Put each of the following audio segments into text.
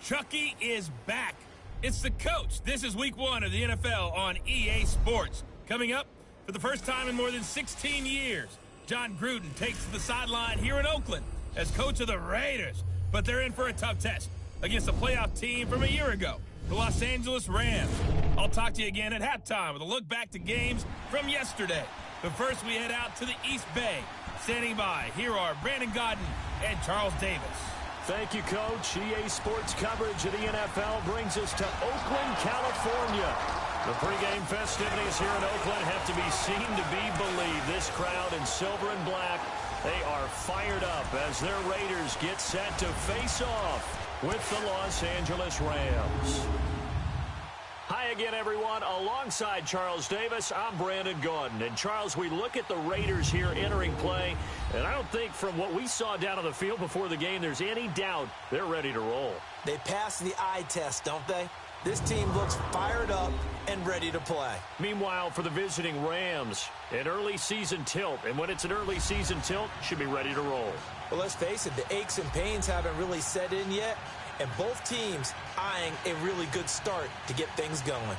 Chucky is back. It's the coach. This is week 1 of the NFL on EA Sports. Coming up, for the first time in more than 16 years, John Gruden takes to the sideline here in Oakland as coach of the Raiders. But they're in for a tough test against a playoff team from a year ago, the Los Angeles Rams. I'll talk to you again at halftime with a look back to games from yesterday. But first, we head out to the East Bay. Standing by, here are Brandon Gaudin and Charles Davis. Thank you, Coach. EA Sports coverage of the NFL brings us to Oakland, California. The pregame festivities here in Oakland have to be seen to be believed. This crowd in silver and black, they are fired up as their Raiders get set to face off with the Los Angeles Rams. Hi again, everyone. Alongside Charles Davis, I'm Brandon Gaudin. And, Charles, we look at the Raiders here entering play, and I don't think from what we saw down on the field before the game there's any doubt they're ready to roll. They pass the eye test, don't they? This team looks fired up and ready to play. Meanwhile, for the visiting Rams, an early season tilt. And when it's an early season tilt, should be ready to roll. Well, let's face it, the aches and pains haven't really set in yet. And both teams eyeing a really good start to get things going.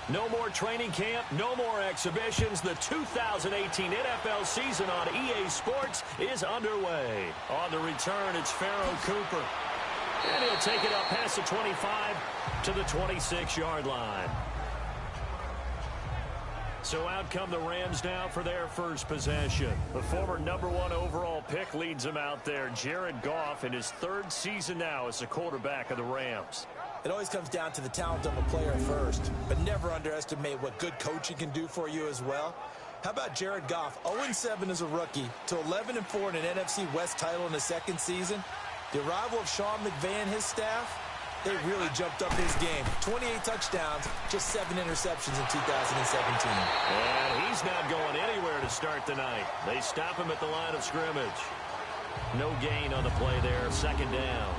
No more training camp, no more exhibitions. The 2018 NFL season on EA Sports is underway. On the return, it's Pharaoh Cooper. And he'll take it up past the 25 to the 26-yard line. So out come the Rams now for their first possession. The former #1 overall pick leads them out there. Jared Goff in his 3rd season now as the quarterback of the Rams. It always comes down to the talent of a player first, but never underestimate what good coaching can do for you as well. How about Jared Goff, 0-7 as a rookie, to 11-4 in an NFC West title in his 2nd season? The arrival of Sean McVay and his staff, they really jumped up his game. 28 touchdowns, just 7 interceptions in 2017. And he's not going anywhere to start the night. They stop him at the line of scrimmage. No gain on the play there, 2nd down.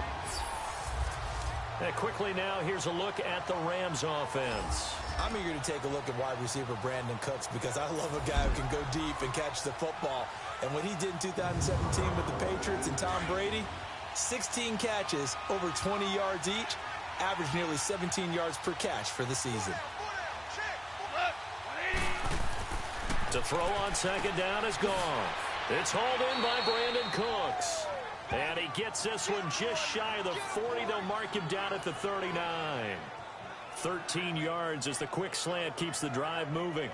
And quickly now, here's a look at the Rams offense. I'm eager to take a look at wide receiver Brandon Cooks because I love a guy who can go deep and catch the football. And what he did in 2017 with the Patriots and Tom Brady, 16 catches, over 20 yards each, averaged nearly 17 yards per catch for the season. To throw on 2nd down is gone. It's hauled in by Brandon Cooks. And he gets this one just shy of the 40. They'll mark him down at the 39. 13 yards as the quick slant keeps the drive moving.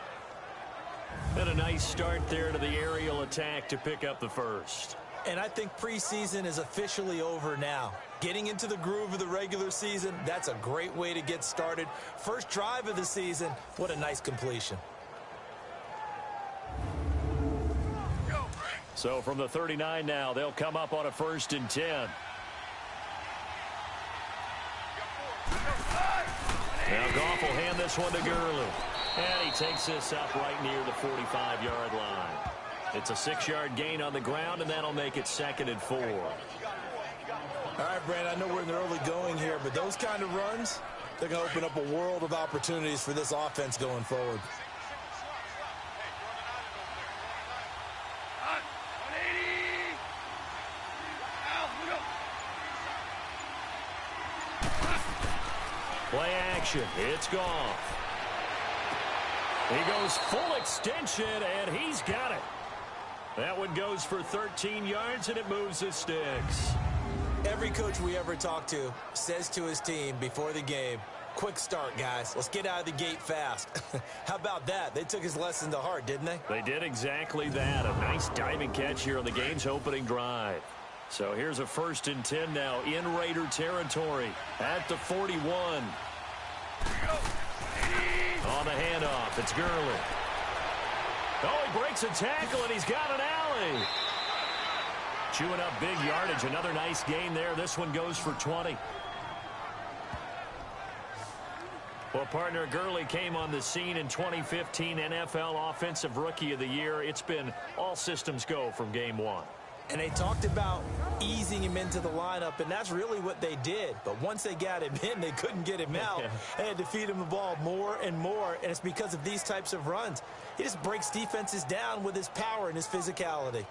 And a nice start there to the aerial attack to pick up the first. And I think preseason is officially over now. Getting into the groove of the regular season, that's a great way to get started. First drive of the season, what a nice completion. So from the 39 now, they'll come up on a 1st and 10. Now Goff will hand this one to Gurley. And he takes this up right near the 45-yard line. It's a 6-yard gain on the ground, and that'll make it 2nd and 4. All right, Brandon, I know we're in the early going here, but those kind of runs, they're going to open up a world of opportunities for this offense going forward. Play action. It's Goff. He goes full extension, and he's got it. That one goes for 13 yards, and it moves the sticks. Every coach we ever talk to says to his team before the game, quick start, guys. Let's get out of the gate fast. How about that? They took his lesson to heart, didn't they? They did exactly that. A nice diving catch here on the game's opening drive. So here's a 1st and 10 now in Raider territory at the 41. On the handoff, it's Gurley. Oh, he breaks a tackle, and he's got an alley. Chewing up big yardage. Another nice gain there. This one goes for 20. Well, partner, Gurley came on the scene in 2015 NFL Offensive Rookie of the Year. It's been all systems go from game 1. And they talked about easing him into the lineup, and that's really what they did. But once they got him in, they couldn't get him out. They had to feed him the ball more and more, and it's because of these types of runs. He just breaks defenses down with his power and his physicality.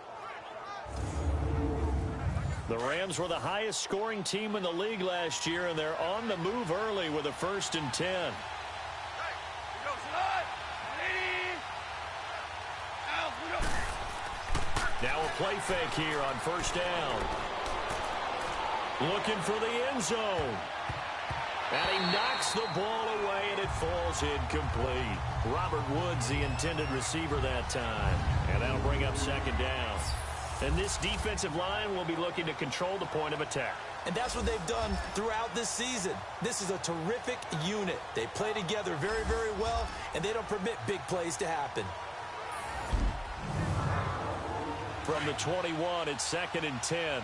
The Rams were the highest scoring team in the league last year, and they're on the move early with a 1st and 10. Now a play fake here on 1st down. Looking for the end zone. And he knocks the ball away, and it falls incomplete. Robert Woods, the intended receiver that time. And that'll bring up 2nd down. And this defensive line will be looking to control the point of attack. And that's what they've done throughout this season. This is a terrific unit. They play together very, very well, and they don't permit big plays to happen. From the 21, it's 2nd and 10.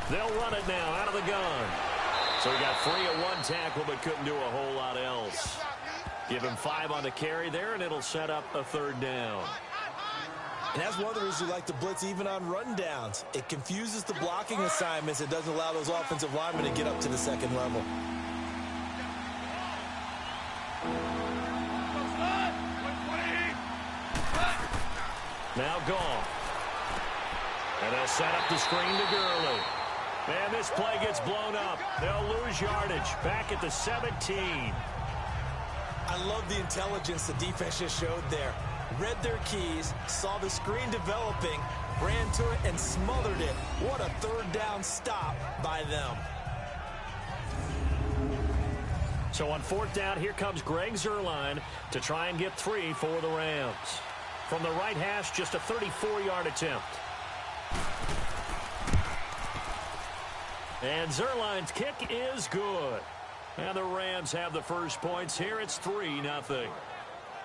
They'll run it now out of the gun. So he got free of 1 tackle but couldn't do a whole lot else. Give him 5 on the carry there, and it'll set up a 3rd down. And that's one of the reasons we like to blitz even on rundowns. It confuses the blocking assignments. It doesn't allow those offensive linemen to get up to the 2nd level. Now gone. And they'll set up the screen to Gurley. And this play gets blown up. They'll lose yardage. Back at the 17. I love the intelligence the defense just showed there. Read their keys, saw the screen developing, ran to it, and smothered it. What a 3rd down stop by them. So on 4th down, here comes Greg Zuerlein to try and get 3 for the Rams. From the right hash, just a 34-yard attempt. And Zuerlein's kick is good. And the Rams have the first points here. It's 3-0.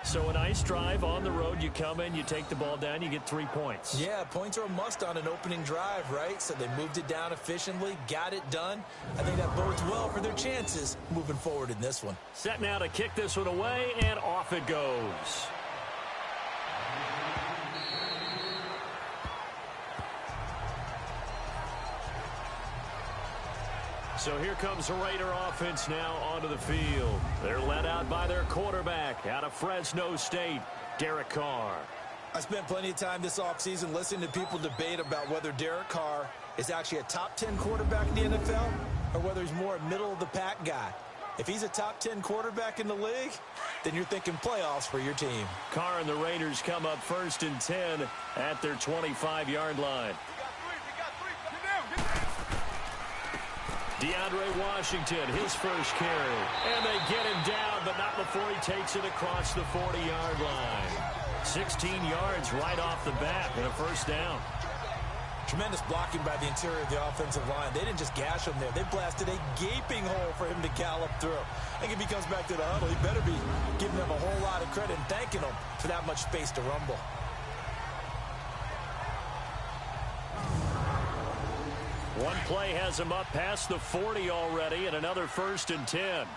So a nice drive on the road. You come in, you take the ball down, you get 3 points. Yeah, points are a must on an opening drive, right? So they moved it down efficiently, got it done. I think that bodes well for their chances moving forward in this one. Set now to kick this one away, and off it goes. So here comes the Raider offense now onto the field. They're led out by their quarterback out of Fresno State, Derek Carr. I spent plenty of time this offseason listening to people debate about whether Derek Carr is actually a top 10 quarterback in the NFL or whether he's more a middle-of-the-pack guy. If he's a top 10 quarterback in the league, then you're thinking playoffs for your team. Carr and the Raiders come up 1st and 10 at their 25-yard line. DeAndre Washington, his first carry. And they get him down, but not before he takes it across the 40-yard line. 16 yards right off the bat and a 1st down. Tremendous blocking by the interior of the offensive line. They didn't just gash him there. They blasted a gaping hole for him to gallop through. I think if he comes back to the huddle, he better be giving them a whole lot of credit and thanking them for that much space to rumble. One play has him up past the 40 already, and another 1st and 10.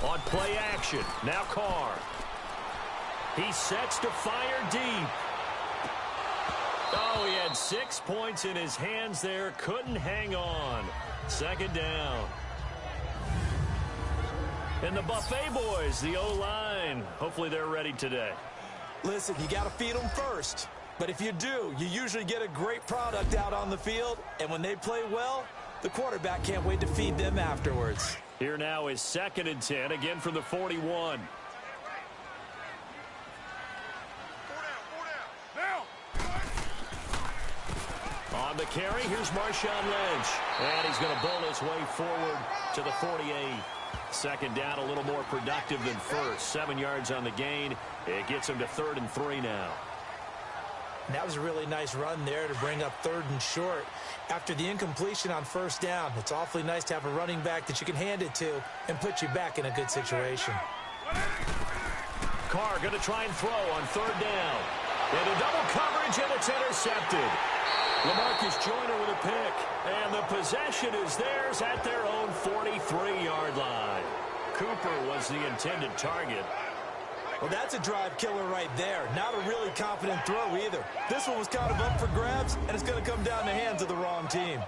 On play action, now Carr. He sets to fire deep. Oh, he had 6 points in his hands there, couldn't hang on. 2nd down. And the Buffet boys, the O-line, hopefully they're ready today. Listen, you got to feed them first. But if you do, you usually get a great product out on the field. And when they play well, the quarterback can't wait to feed them afterwards. Here now is 2nd and 10, again from the 41. On the carry, here's Marshawn Lynch. And he's going to bowl his way forward to the 48. 2nd down, a little more productive than first. 7 yards on the gain. It gets him to 3rd and 3 now. And that was a really nice run there to bring up 3rd and short. After the incompletion on 1st down, it's awfully nice to have a running back that you can hand it to and put you back in a good situation. Carr going to try and throw on 3rd down. Into double coverage, and it's intercepted. LaMarcus Joyner with a pick. And the possession is theirs at their own 43-yard line. Cooper was the intended target. Well, that's a drive killer right there. Not a really confident throw either. This one was kind of up for grabs, and it's going to come down in the hands of the wrong team.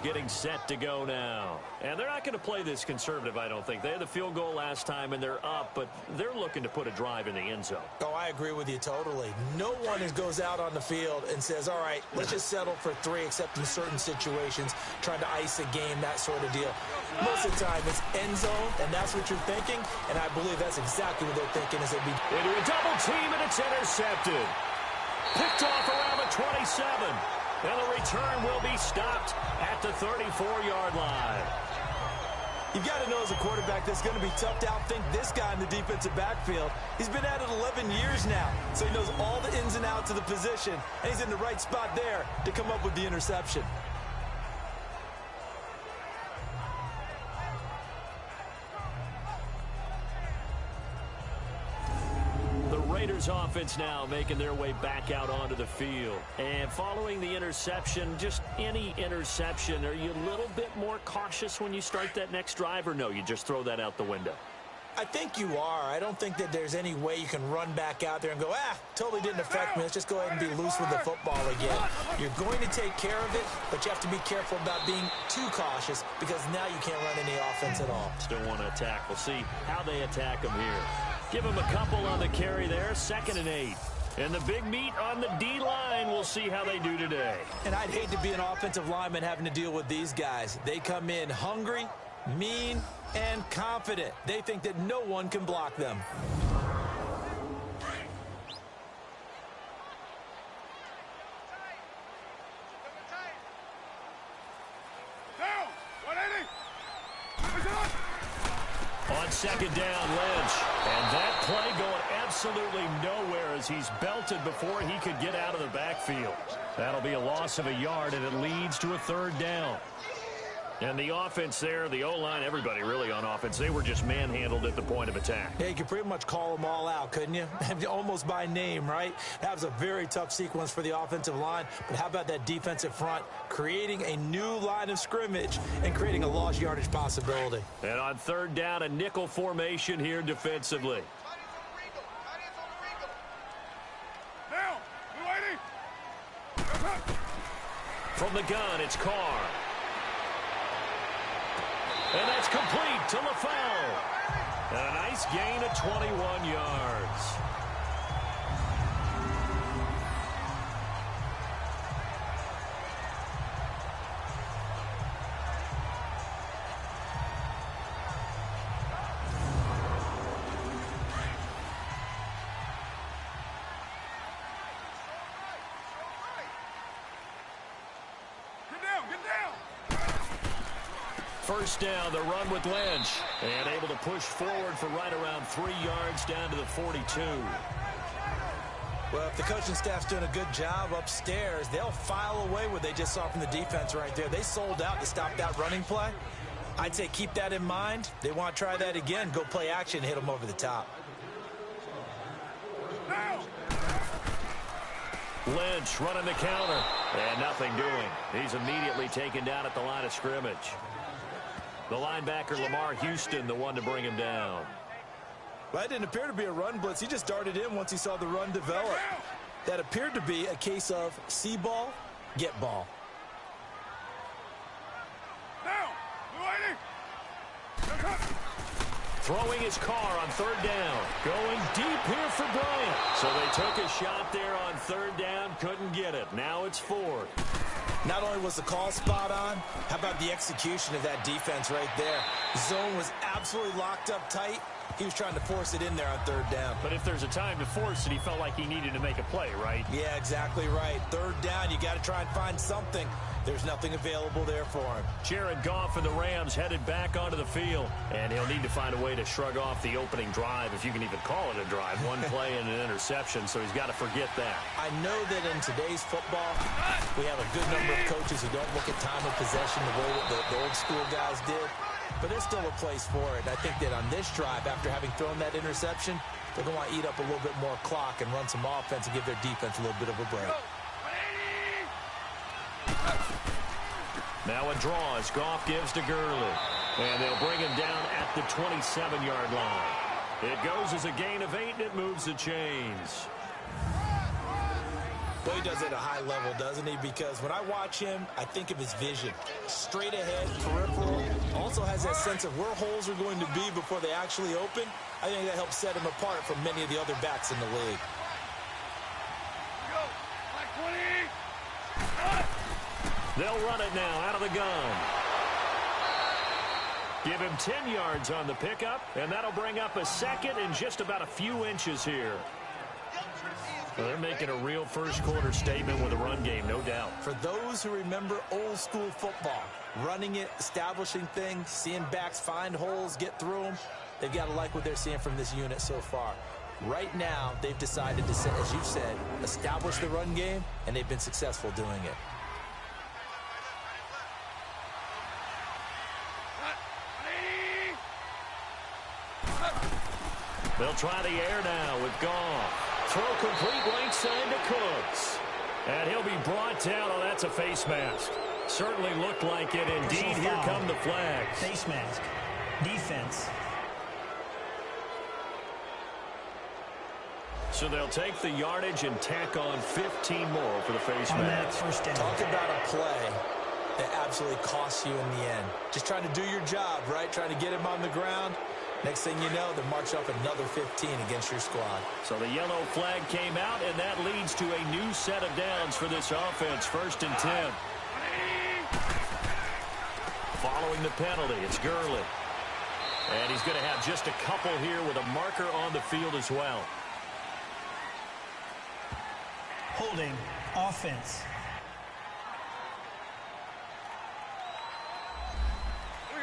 Getting set to go now. And they're not going to play this conservative, I don't think. They had the field goal last time, and they're up, but they're looking to put a drive in the end zone. Oh, I agree with you totally. No one goes out on the field and says, all right, let's just settle for 3, except in certain situations, trying to ice a game, that sort of deal. Most of the time, it's end zone, and that's what you're thinking, and I believe that's exactly what they're thinking as they be into a double team, and it's intercepted. Picked off around the 27. And the return will be stopped at the 34-yard line. You've got to know as a quarterback that's going to be tough to outthink this guy in the defensive backfield. He's been at it 11 years now, so he knows all the ins and outs of the position, and he's in the right spot there to come up with the interception. Raiders offense now making their way back out onto the field. And following the interception, just any interception, are you a little bit more cautious when you start that next drive, or no, you just throw that out the window? I think you are. I don't think that there's any way you can run back out there and go, totally didn't affect me. Let's just go ahead and be loose with the football again. You're going to take care of it, but you have to be careful about being too cautious because now you can't run any offense at all. Still want to attack. We'll see how they attack them here. Give them a couple on the carry there, 2nd and 8. And the big meat on the D-line, we'll see how they do today. And I'd hate to be an offensive lineman having to deal with these guys. They come in hungry, mean, and confident. They think that no one can block them. On 2nd down, Lynch. And that play going absolutely nowhere as he's belted before he could get out of the backfield. That'll be a loss of a yard, and it leads to a 3rd down. And the offense there, the O-line, everybody really on offense, they were just manhandled at the point of attack. Yeah, you could pretty much call them all out, couldn't you? Almost by name, right? That was a very tough sequence for the offensive line. But how about that defensive front creating a new line of scrimmage and creating a lost yardage possibility? And on 3rd down, a nickel formation here defensively. From the gun, it's Carr. And that's complete to LaFell. And a nice gain of 21 yards. First down, the run with Lynch. And able to push forward for right around 3 yards down to the 42. Well, if the coaching staff's doing a good job upstairs, they'll file away what they just saw from the defense right there. They sold out to stop that running play. I'd say keep that in mind. They want to try that again. Go play action, hit them over the top. Lynch running the counter. And nothing doing. He's immediately taken down at the line of scrimmage. The linebacker, Lamar Houston, the one to bring him down. Well, that didn't appear to be a run blitz. He just darted in once he saw the run develop. That appeared to be a case of see ball, get ball. Throwing his car on 3rd down. Going deep here for Bryant. So they took a shot there on 3rd down, couldn't get it. Now it's 4th. Not only was the call spot on, how about the execution of that defense right there? Zone was absolutely locked up tight. He was trying to force it in there on 3rd down. But if there's a time to force it, he felt like he needed to make a play, right? Yeah, exactly right. 3rd down, you got to try and find something. There's nothing available there for him. Jared Goff and the Rams headed back onto the field. And he'll need to find a way to shrug off the opening drive, if you can even call it a drive. One play and an interception, so he's got to forget that. I know that in today's football, we have a good number of coaches who don't look at time of possession the way that the old school guys did. But there's still a place for it. And I think that on this drive, after having thrown that interception, they're going to want to eat up a little bit more clock and run some offense and give their defense a little bit of a break. Now a draw as Goff gives to Gurley. And they'll bring him down at the 27-yard line. It goes as a gain of 8, and it moves the chains. Well, he does it at a high level, doesn't he? Because when I watch him, I think of his vision. Straight ahead, peripheral. Also has that sense of where holes are going to be before they actually open. I think that helps set him apart from many of the other backs in the league. They'll run it now out of the gun. Give him 10 yards on the pickup, and that'll bring up a second and just about a few inches here. Well, they're making a real first-quarter statement with a run game, no doubt. For those who remember old-school football, running it, establishing things, seeing backs find holes, get through them, they've got to like what they're seeing from this unit so far. Right now, they've decided to, as you've said, establish the run game, and they've been successful doing it. They'll try the air now with Goff. Throw complete right side to Cooks. And he'll be brought down. Oh, that's a face mask. Certainly looked like it. Indeed, here come the flags. Face mask. Defense. So they'll take the yardage and tack on 15 more for the face mask. First down. Talk about a play that absolutely costs you in the end. Just trying to do your job, right? Trying to get him on the ground. Next thing you know, they're marching off another 15 against your squad. So the yellow flag came out, and that leads to a new set of downs for this offense. 1st and 10. Following the penalty, it's Gurley. And he's going to have just a couple here with a marker on the field as well. Holding offense.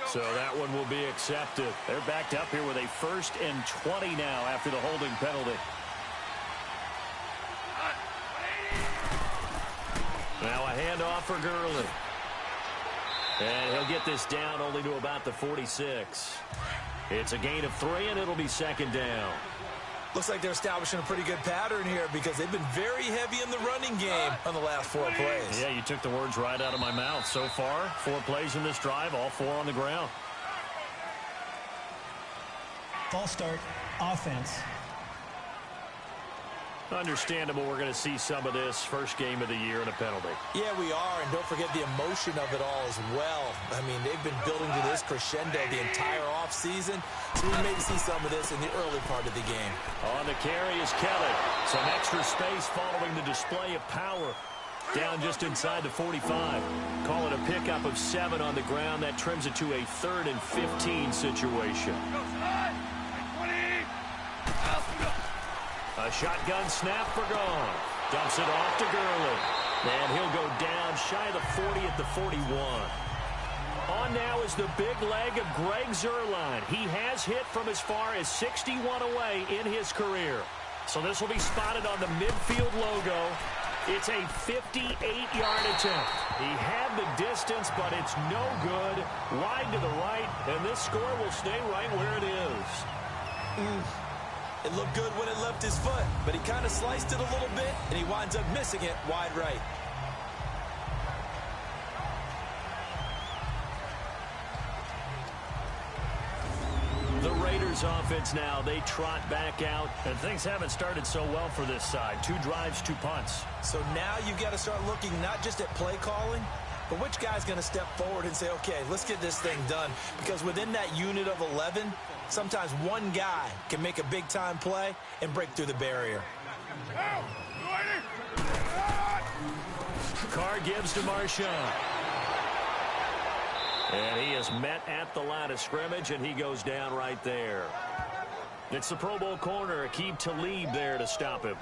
So that one will be accepted. They're backed up here with a 1st and 20 now after the holding penalty. Now a handoff for Gurley. And he'll get this down only to about the 46. It's a gain of 3, and it'll be 2nd down. Looks like they're establishing a pretty good pattern here because they've been very heavy in the running game on the last 4 plays. Yeah, you took the words right out of my mouth. So far, 4 plays in this drive, all 4 on the ground. False start. Offense. Understandable we're going to see some of this first game of the year and a penalty. Yeah, we are, and don't forget the emotion of it all as well. I mean, they've been building to this crescendo the entire offseason, so we may see some of this in the early part of the game. On the carry is Kelly. Some extra space following the display of power. Down just inside the 45. Call it a pickup of 7 on the ground. That trims it to a 3rd and 15 situation. A shotgun snap for Goff. Dumps it off to Gurley. And he'll go down shy of the 40 at the 41. On now is the big leg of Greg Zuerlein. He has hit from as far as 61 away in his career. So this will be spotted on the midfield logo. It's a 58-yard attempt. He had the distance, but it's no good. Wide to the right, and this score will stay right where it is. It looked good when it left his foot, but he kind of sliced it a little bit, and he winds up missing it wide right. The Raiders offense now, they trot back out, and things haven't started so well for this side. 2 drives, 2 punts. So now you've got to start looking not just at play calling, but which guy's going to step forward and say, okay, let's get this thing done. Because within that unit of 11, sometimes one guy can make a big-time play and break through the barrier. Carr gives to Marshawn. And he is met at the line of scrimmage, and he goes down right there. It's the Pro Bowl corner, Aqib Talib there to stop him.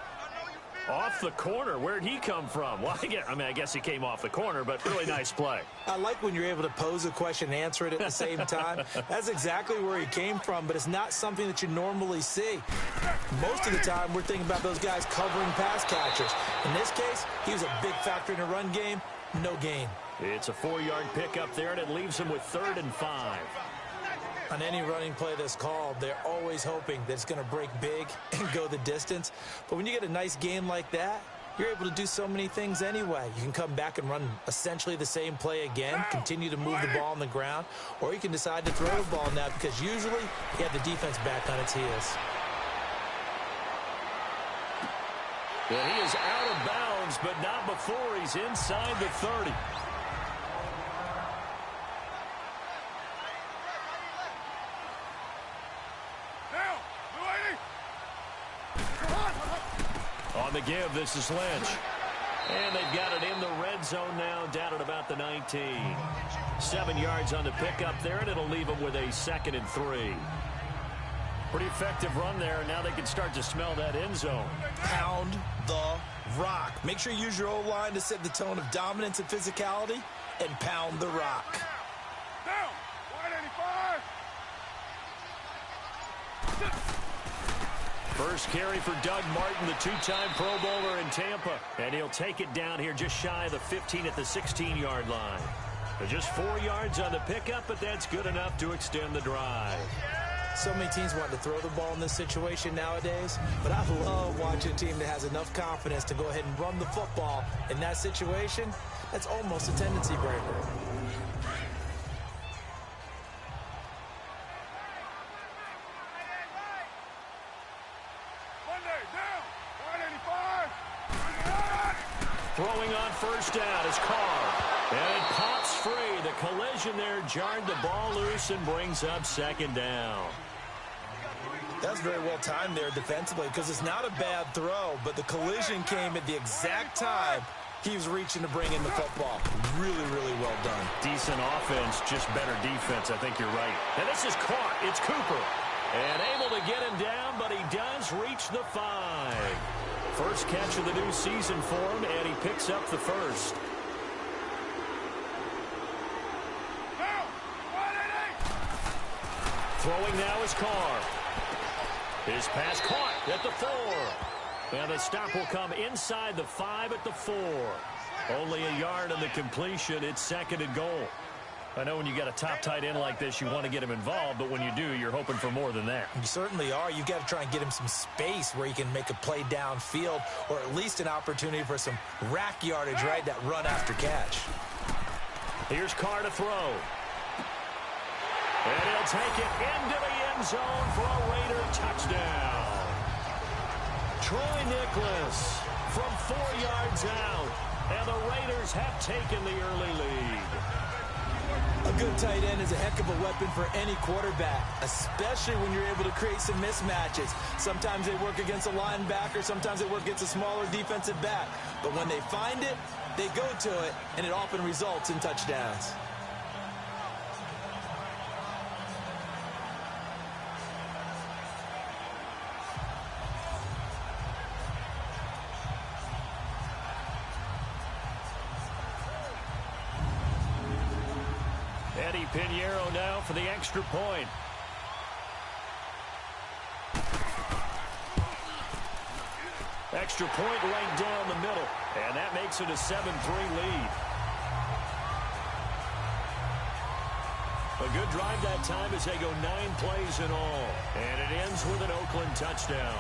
Off the corner. Where'd he come from? Well, I guess he came off the corner, but really nice play. I like when you're able to pose a question and answer it at the same time. That's exactly where he came from, but it's not something that you normally see. Most of the time, we're thinking about those guys covering pass catchers. In this case, he was a big factor in the run game. No gain. It's a 4-yard pickup there, and it leaves him with 3rd and 5. On any running play that's called, they're always hoping that it's going to break big and go the distance. But when you get a nice game like that, you're able to do so many things anyway. You can come back and run essentially the same play again, continue to move the ball on the ground, or you can decide to throw the ball now because usually you have the defense back on its heels. And he is out of bounds, but not before he's inside the 30. On the give, this is Lynch. And they've got it in the red zone now, down at about the 19. 7 yards on the pickup there, and it'll leave them with a 2nd and 3. Pretty effective run there. Now they can start to smell that end zone. Pound the rock. Make sure you use your O-line to set the tone of dominance and physicality, and pound the rock. Down, 185. First carry for Doug Martin, the 2-time Pro Bowler in Tampa. And he'll take it down here just shy of the 15 at the 16-yard line. Just 4 yards on the pickup, but that's good enough to extend the drive. So many teams want to throw the ball in this situation nowadays, but I love watching a team that has enough confidence to go ahead and run the football. In that situation, that's almost a tendency breaker. Throwing on first down is Carr. And it pops free. The collision there jarred the ball loose and brings up 2nd down. That's very well timed there defensively because it's not a bad throw, but the collision came at the exact time he was reaching to bring in the football. Really, really well done. Decent offense, just better defense. I think you're right. And this is caught. It's Cooper. And able to get him down, but he does reach the 5. First catch of the new season for him, and he picks up the first. Throwing now is Carr. His pass caught at the 4. And the stop will come inside the 5 at the 4. Only a yard on the completion. It's 2nd and goal. I know when you got a top tight end like this, you want to get him involved, but when you do, you're hoping for more than that. You certainly are. You've got to try and get him some space where he can make a play downfield, or at least an opportunity for some rack yardage, right? That run after catch. Here's Carr to throw. And he'll take it into the end zone for a Raider touchdown. Troy Nicholas from 4 yards out. And the Raiders have taken the early lead. A good tight end is a heck of a weapon for any quarterback, especially when you're able to create some mismatches. Sometimes they work against a linebacker, sometimes they work against a smaller defensive back. But when they find it, they go to it, and it often results in touchdowns. Eddie Pinheiro now for the extra point. Extra point right down the middle. And that makes it a 7-3 lead. A good drive that time as they go 9 plays in all. And it ends with an Oakland touchdown.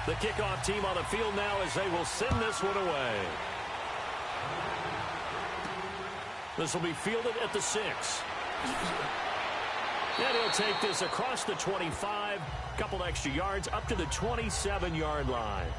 The kickoff team on the field now as they will send this one away. This will be fielded at the 6. And he'll take this across the 25, couple extra yards up to the 27-yard line.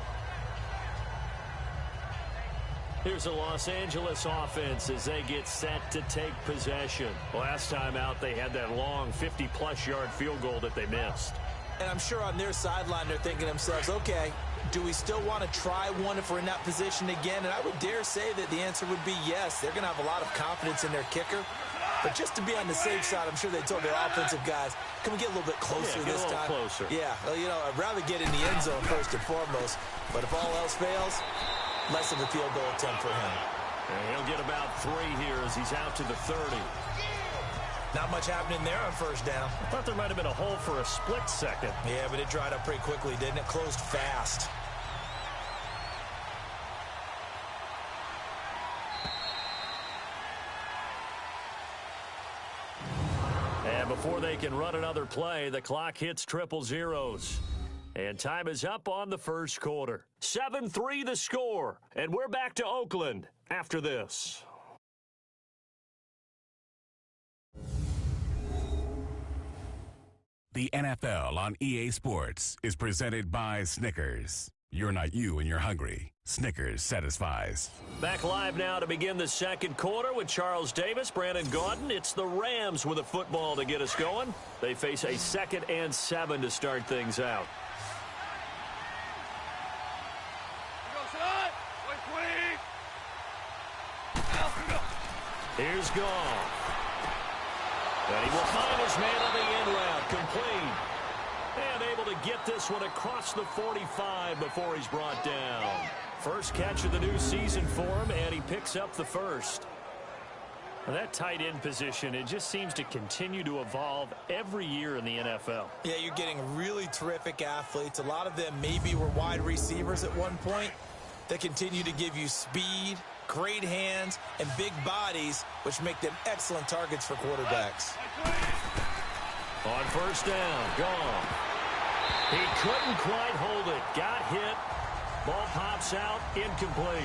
Here's the Los Angeles offense as they get set to take possession. Last time out, they had that long 50-plus yard field goal that they missed. And I'm sure on their sideline they're thinking to themselves, okay, do we still want to try one if we're in that position again? And I would dare say that the answer would be yes. They're going to have a lot of confidence in their kicker. But just to be on the safe side, I'm sure they told their offensive guys, can we get a little bit closer this time? Closer. Yeah, well, you know, I'd rather get in the end zone first and foremost. But if all else fails, less of a field goal attempt for him. And he'll get about 3 here as he's out to the 30. Not much happening there on first down. I thought there might have been a hole for a split second. Yeah, but it dried up pretty quickly, didn't it? Closed fast. And before they can run another play, the clock hits triple zeros. And time is up on the first quarter. 7-3 the score. And we're back to Oakland after this. The NFL on EA Sports is presented by Snickers. You're not you and you're hungry. Snickers satisfies. Back live now to begin the second quarter with Charles Davis, Brandon Gaudin. It's the Rams with a football to get us going. They face a 2nd and 7 to start things out. Here's Goff. And he will find his man on the end route, complete. And able to get this one across the 45 before he's brought down. First catch of the new season for him, and he picks up the first. Well, that tight end position, it just seems to continue to evolve every year in the NFL. Yeah, you're getting really terrific athletes. A lot of them maybe were wide receivers at one point. They continue to give you speed, great hands, and big bodies, which make them excellent targets for quarterbacks. On first down, gone. He couldn't quite hold it. Got hit. Ball pops out, incomplete.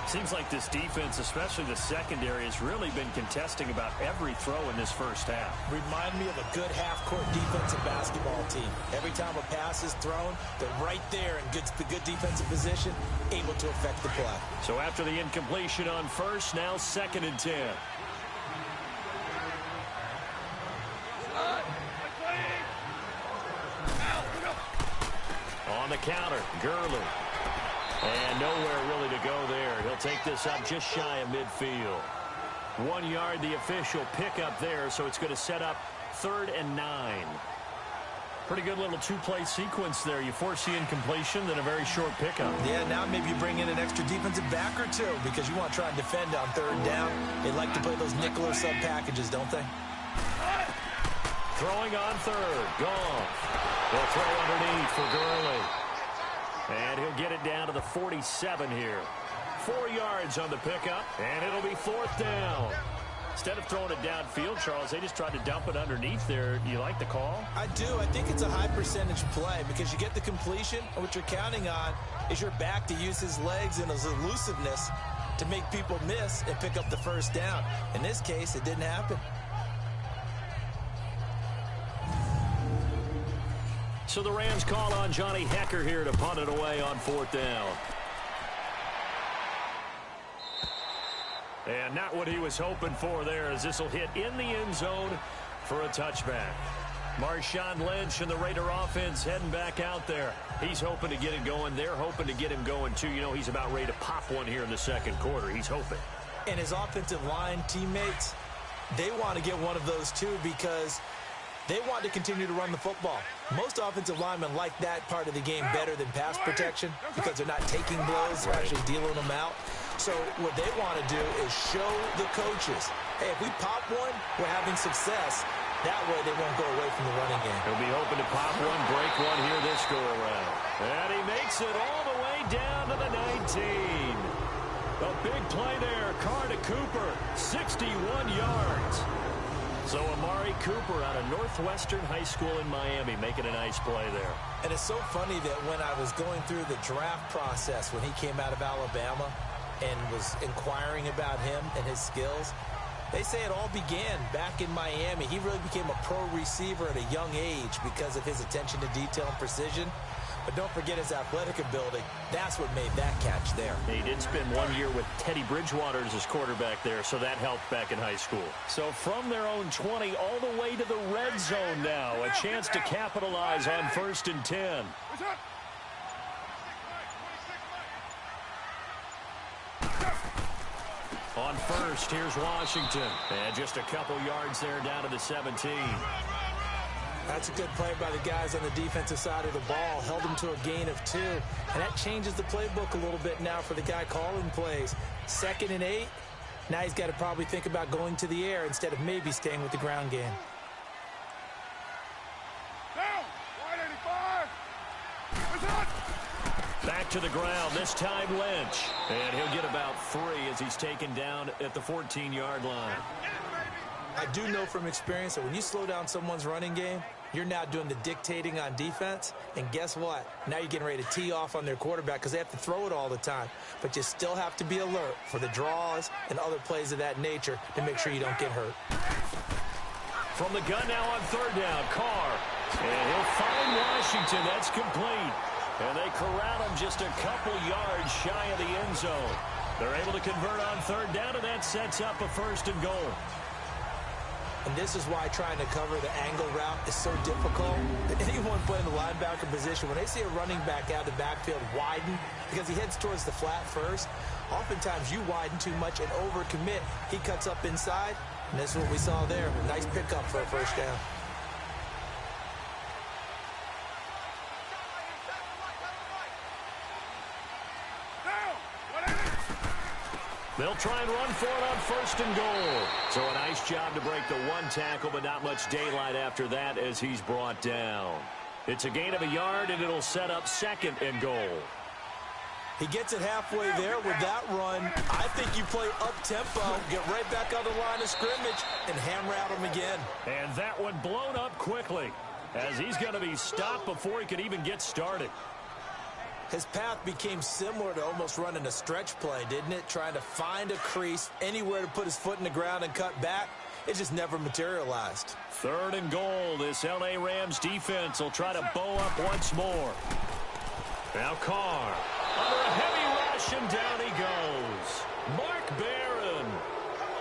Seems like this defense, especially the secondary, has really been contesting about every throw in this first half. Remind me of a good half-court defensive basketball team. Every time a pass is thrown, they're right there in good defensive position, able to affect the play. So after the incompletion on first, now 2nd and 10. On the counter, Gurley. And nowhere really to go there. He'll take this up just shy of midfield. 1 yard, the official pickup there, so it's going to set up 3rd and 9. Pretty good little two-play sequence there. You force the incompletion, then a very short pickup. Yeah, now maybe you bring in an extra defensive back or two because you want to try and defend on 3rd down. They like to play those nickel or sub packages, don't they? Throwing on 3rd, gone. They'll throw underneath for Gurley. And he'll get it down to the 47 here. 4 yards on the pickup, and it'll be 4th down. Instead of throwing it downfield, Charles, they just tried to dump it underneath there. Do you like the call? I do. I think it's a high percentage play because you get the completion, and what you're counting on is your back to use his legs and his elusiveness to make people miss and pick up the first down. In this case, it didn't happen. So the Rams call on Johnny Hecker here to punt it away on 4th down. And not what he was hoping for there, as this will hit in the end zone for a touchback. Marshawn Lynch and the Raider offense heading back out there. He's hoping to get it going. They're hoping to get him going, too. You know, he's about ready to pop one here in the second quarter. He's hoping. And his offensive line teammates, they want to get one of those, too, because they want to continue to run the football. Most offensive linemen like that part of the game better than pass protection because they're not taking blows, they're actually dealing them out. So what they want to do is show the coaches, hey, if we pop one, we're having success. That way they won't go away from the running game. He'll be hoping to pop one, break one here this go-around. And he makes it all the way down to the 19. A big play there. Carr to Cooper, 61 yards. So Amari Cooper out of Northwestern High School in Miami making a nice play there. And it's so funny that when I was going through the draft process when he came out of Alabama and was inquiring about him and his skills, they say it all began back in Miami. He really became a pro receiver at a young age because of his attention to detail and precision. But don't forget his athletic ability. That's what made that catch there. He did spend 1 year with Teddy Bridgewater as his quarterback there, so that helped back in high school. So from their own 20 all the way to the red zone now. A chance to capitalize on 1st and 10. On first. Here's Washington. And just a couple yards there down to the 17. That's a good play by the guys on the defensive side of the ball. Held them to a gain of 2. And that changes the playbook a little bit now for the guy calling plays. 2nd and 8. Now he's got to probably think about going to the air instead of maybe staying with the ground game. Down! Wide 85! It's hot! Back to the ground, this time Lynch. And he'll get about 3 as he's taken down at the 14-yard line. I do know from experience that when you slow down someone's running game, you're now doing the dictating on defense. And guess what? Now you're getting ready to tee off on their quarterback because they have to throw it all the time. But you still have to be alert for the draws and other plays of that nature to make sure you don't get hurt. From the gun now on 3rd down, Carr. And he'll find Washington. That's complete. And they corral him just a couple yards shy of the end zone. They're able to convert on 3rd down, and that sets up a 1st and goal. And this is why trying to cover the angle route is so difficult. Anyone playing the linebacker position, when they see a running back out of the backfield widen, because he heads towards the flat first, oftentimes you widen too much and overcommit. He cuts up inside, and this is what we saw there. Nice pickup for a 1st down. They'll try and run for it on 1st and goal. So a nice job to break the 1 tackle, but not much daylight after that as he's brought down. It's a gain of a yard, and it'll set up 2nd and goal. He gets it halfway there with that run. I think you play up-tempo, get right back on the line of scrimmage, and hammer at him again. And that one blown up quickly as he's going to be stopped before he could even get started. His path became similar to almost running a stretch play, didn't it? Trying to find a crease, anywhere to put his foot in the ground and cut back. It just never materialized. 3rd and goal. This L.A. Rams defense will try to bow up once more. Now Carr. Under a heavy rush, and down he goes. Mark Barron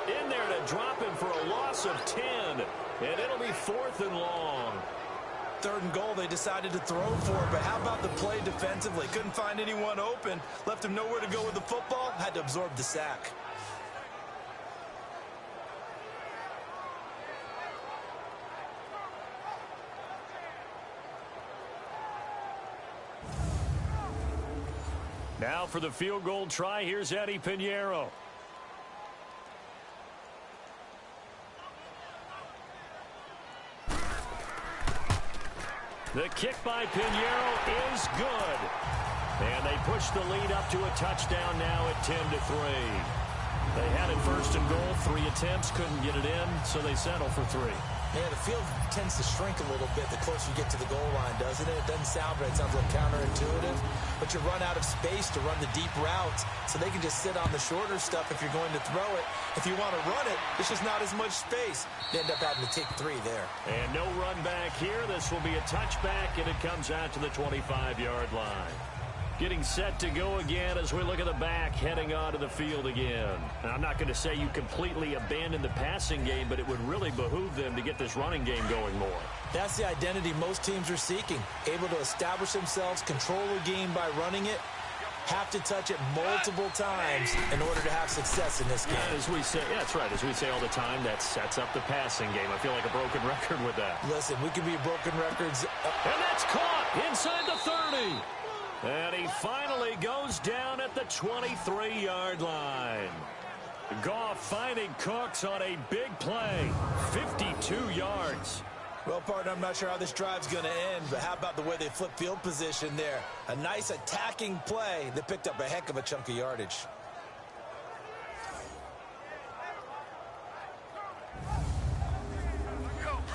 in there to drop him for a loss of 10. And it'll be 4th and long. 3rd and goal, they decided to throw for it, but how about the play defensively? Couldn't find anyone open, left him nowhere to go with the football, had to absorb the sack. Now for the field goal try, here's Eddie Pinheiro. The kick by Pinheiro is good. And they push the lead up to a touchdown now at 10-3. They had it 1st and goal, 3 attempts, couldn't get it in, so they settle for 3. Yeah, the field tends to shrink a little bit the closer you get to the goal line, doesn't it? It doesn't sound right. It sounds like counterintuitive. But you run out of space to run the deep routes, so they can just sit on the shorter stuff if you're going to throw it. If you want to run it, there's just not as much space. They end up having to take 3 there. And no run back here. This will be a touchback, and it comes out to the 25-yard line. Getting set to go again as we look at the back heading onto the field again. Now, I'm not going to say you completely abandon the passing game, but it would really behoove them to get this running game going more. That's the identity most teams are seeking. Able to establish themselves, control the game by running it, have to touch it multiple times in order to have success in this game. As we say, yeah, that's right. As we say all the time, that sets up the passing game. I feel like a broken record with that. Listen, we could be broken records. And that's caught inside the 30. And he finally goes down at the 23-yard line. Goff finding Cooks on a big play. 52 yards. Well, partner, I'm not sure how this drive's going to end, but how about the way they flip field position there? A nice attacking play that picked up a heck of a chunk of yardage.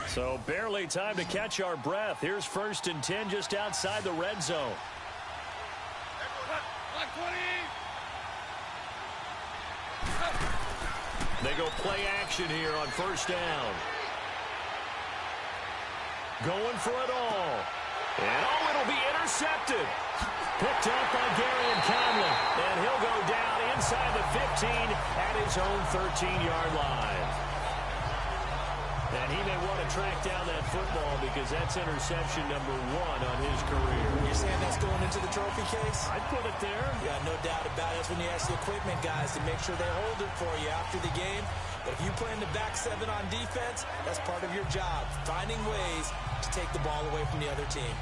So barely time to catch our breath. Here's 1st and 10 just outside the red zone. They go play action here on 1st down. Going for it all. And it'll be intercepted. Picked up by Darian Conley. And he'll go down inside the 15 at his own 13-yard line. And he may want to track down that football because that's interception number 1 on his career. You're saying that's going into the trophy case? I'd put it there. Yeah, no doubt about it. That's when you ask the equipment guys to make sure they hold it for you after the game. But if you plan to back 7 on defense, that's part of your job, finding ways to take the ball away from the other team.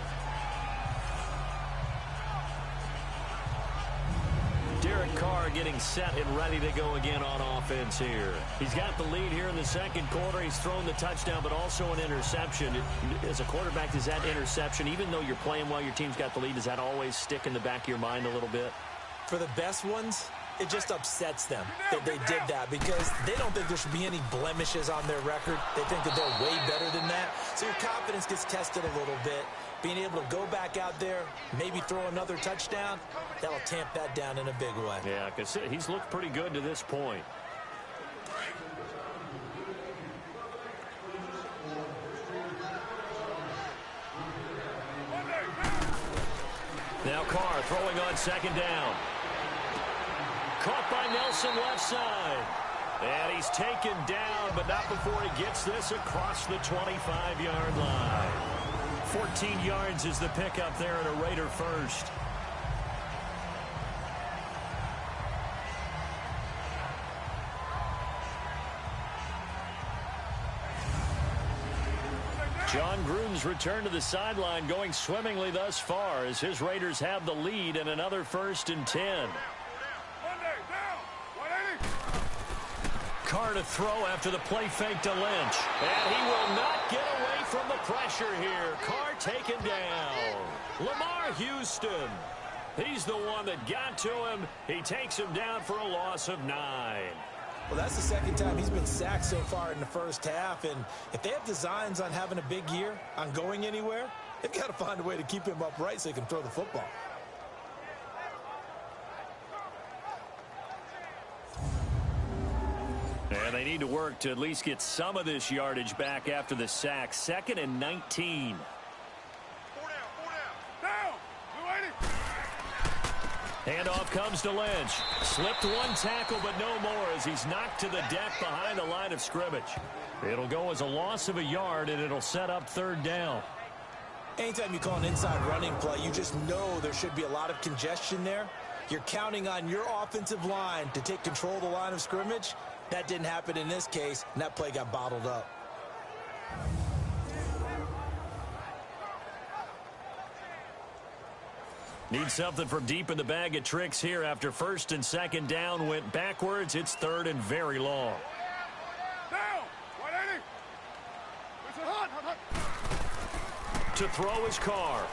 Derek Carr getting set and ready to go again on offense here. He's got the lead here in the second quarter. He's thrown the touchdown, but also an interception. As a quarterback, does that interception, even though you're playing while your team's got the lead, does that always stick in the back of your mind a little bit? For the best ones, it just upsets them that they did that because they don't think there should be any blemishes on their record. They think that they're way better than that. So your confidence gets tested a little bit. Being able to go back out there, maybe throw another touchdown, that'll tamp that down in a big way. Yeah, because he's looked pretty good to this point. Now Carr throwing on second down. Caught by Nelson left side. And he's taken down, but not before he gets this across the 25-yard line. 14 yards is the pickup there and a Raider first. John Gruden's return to the sideline going swimmingly thus far as his Raiders have the lead and another 1st and 10. Carr to throw after the play fake to Lynch. And he will not get away from the pressure here. Carr taken down. Lamar Houston. He's the one that got to him. He takes him down for a loss of 9. Well, that's the second time he's been sacked so far in the first half. And if they have designs on having a big year, on going anywhere, they've got to find a way to keep him upright so he can throw the football. And they need to work to at least get some of this yardage back after the sack. 2nd and 19. Handoff comes to Lynch. Slipped one tackle, but no more as he's knocked to the deck behind the line of scrimmage. It'll go as a loss of a yard, and it'll set up 3rd down. Anytime you call an inside running play, you just know there should be a lot of congestion there. You're counting on your offensive line to take control of the line of scrimmage. That didn't happen in this case, and that play got bottled up. Need something from deep in the bag of tricks here after 1st and 2nd down went backwards. It's 3rd and very long. Down! 180! Listen, hot. To throw his Carr.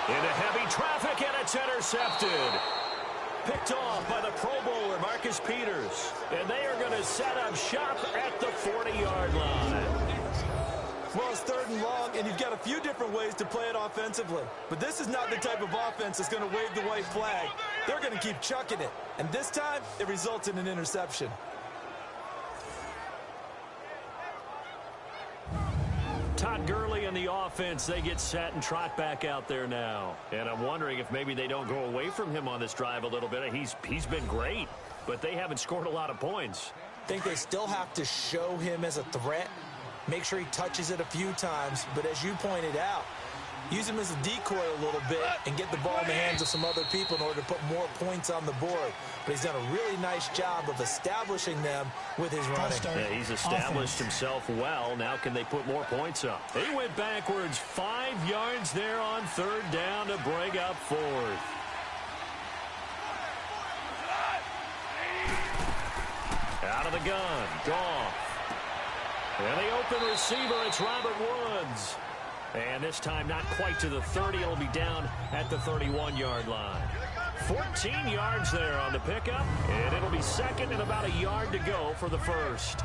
Into heavy traffic, and it's intercepted. Picked off by the Pro Bowler, Marcus Peters. And they are going to set up shop at the 40-yard line. Well, it's 3rd and long, and you've got a few different ways to play it offensively. But this is not the type of offense that's going to wave the white flag. They're going to keep chucking it. And this time, it results in an interception. Todd Gurley and the offense, they get set and trot back out there now. And I'm wondering if maybe they don't go away from him on this drive a little bit. He's been great, but they haven't scored a lot of points. I think they still have to show him as a threat. Make sure he touches it a few times. But as you pointed out, use him as a decoy a little bit and get the ball in the hands of some other people in order to put more points on the board. But he's done a really nice job of establishing them with his running. Yeah, he's established himself well. Now can they put more points up? He went backwards 5 yards there on 3rd down to bring up 4th. Out of the gun, Goff. And the open receiver, it's Robert Woods. And this time not quite to the 30. It'll be down at the 31-yard line. 14 yards there on the pickup. And it'll be 2nd and about a yard to go for the 1st.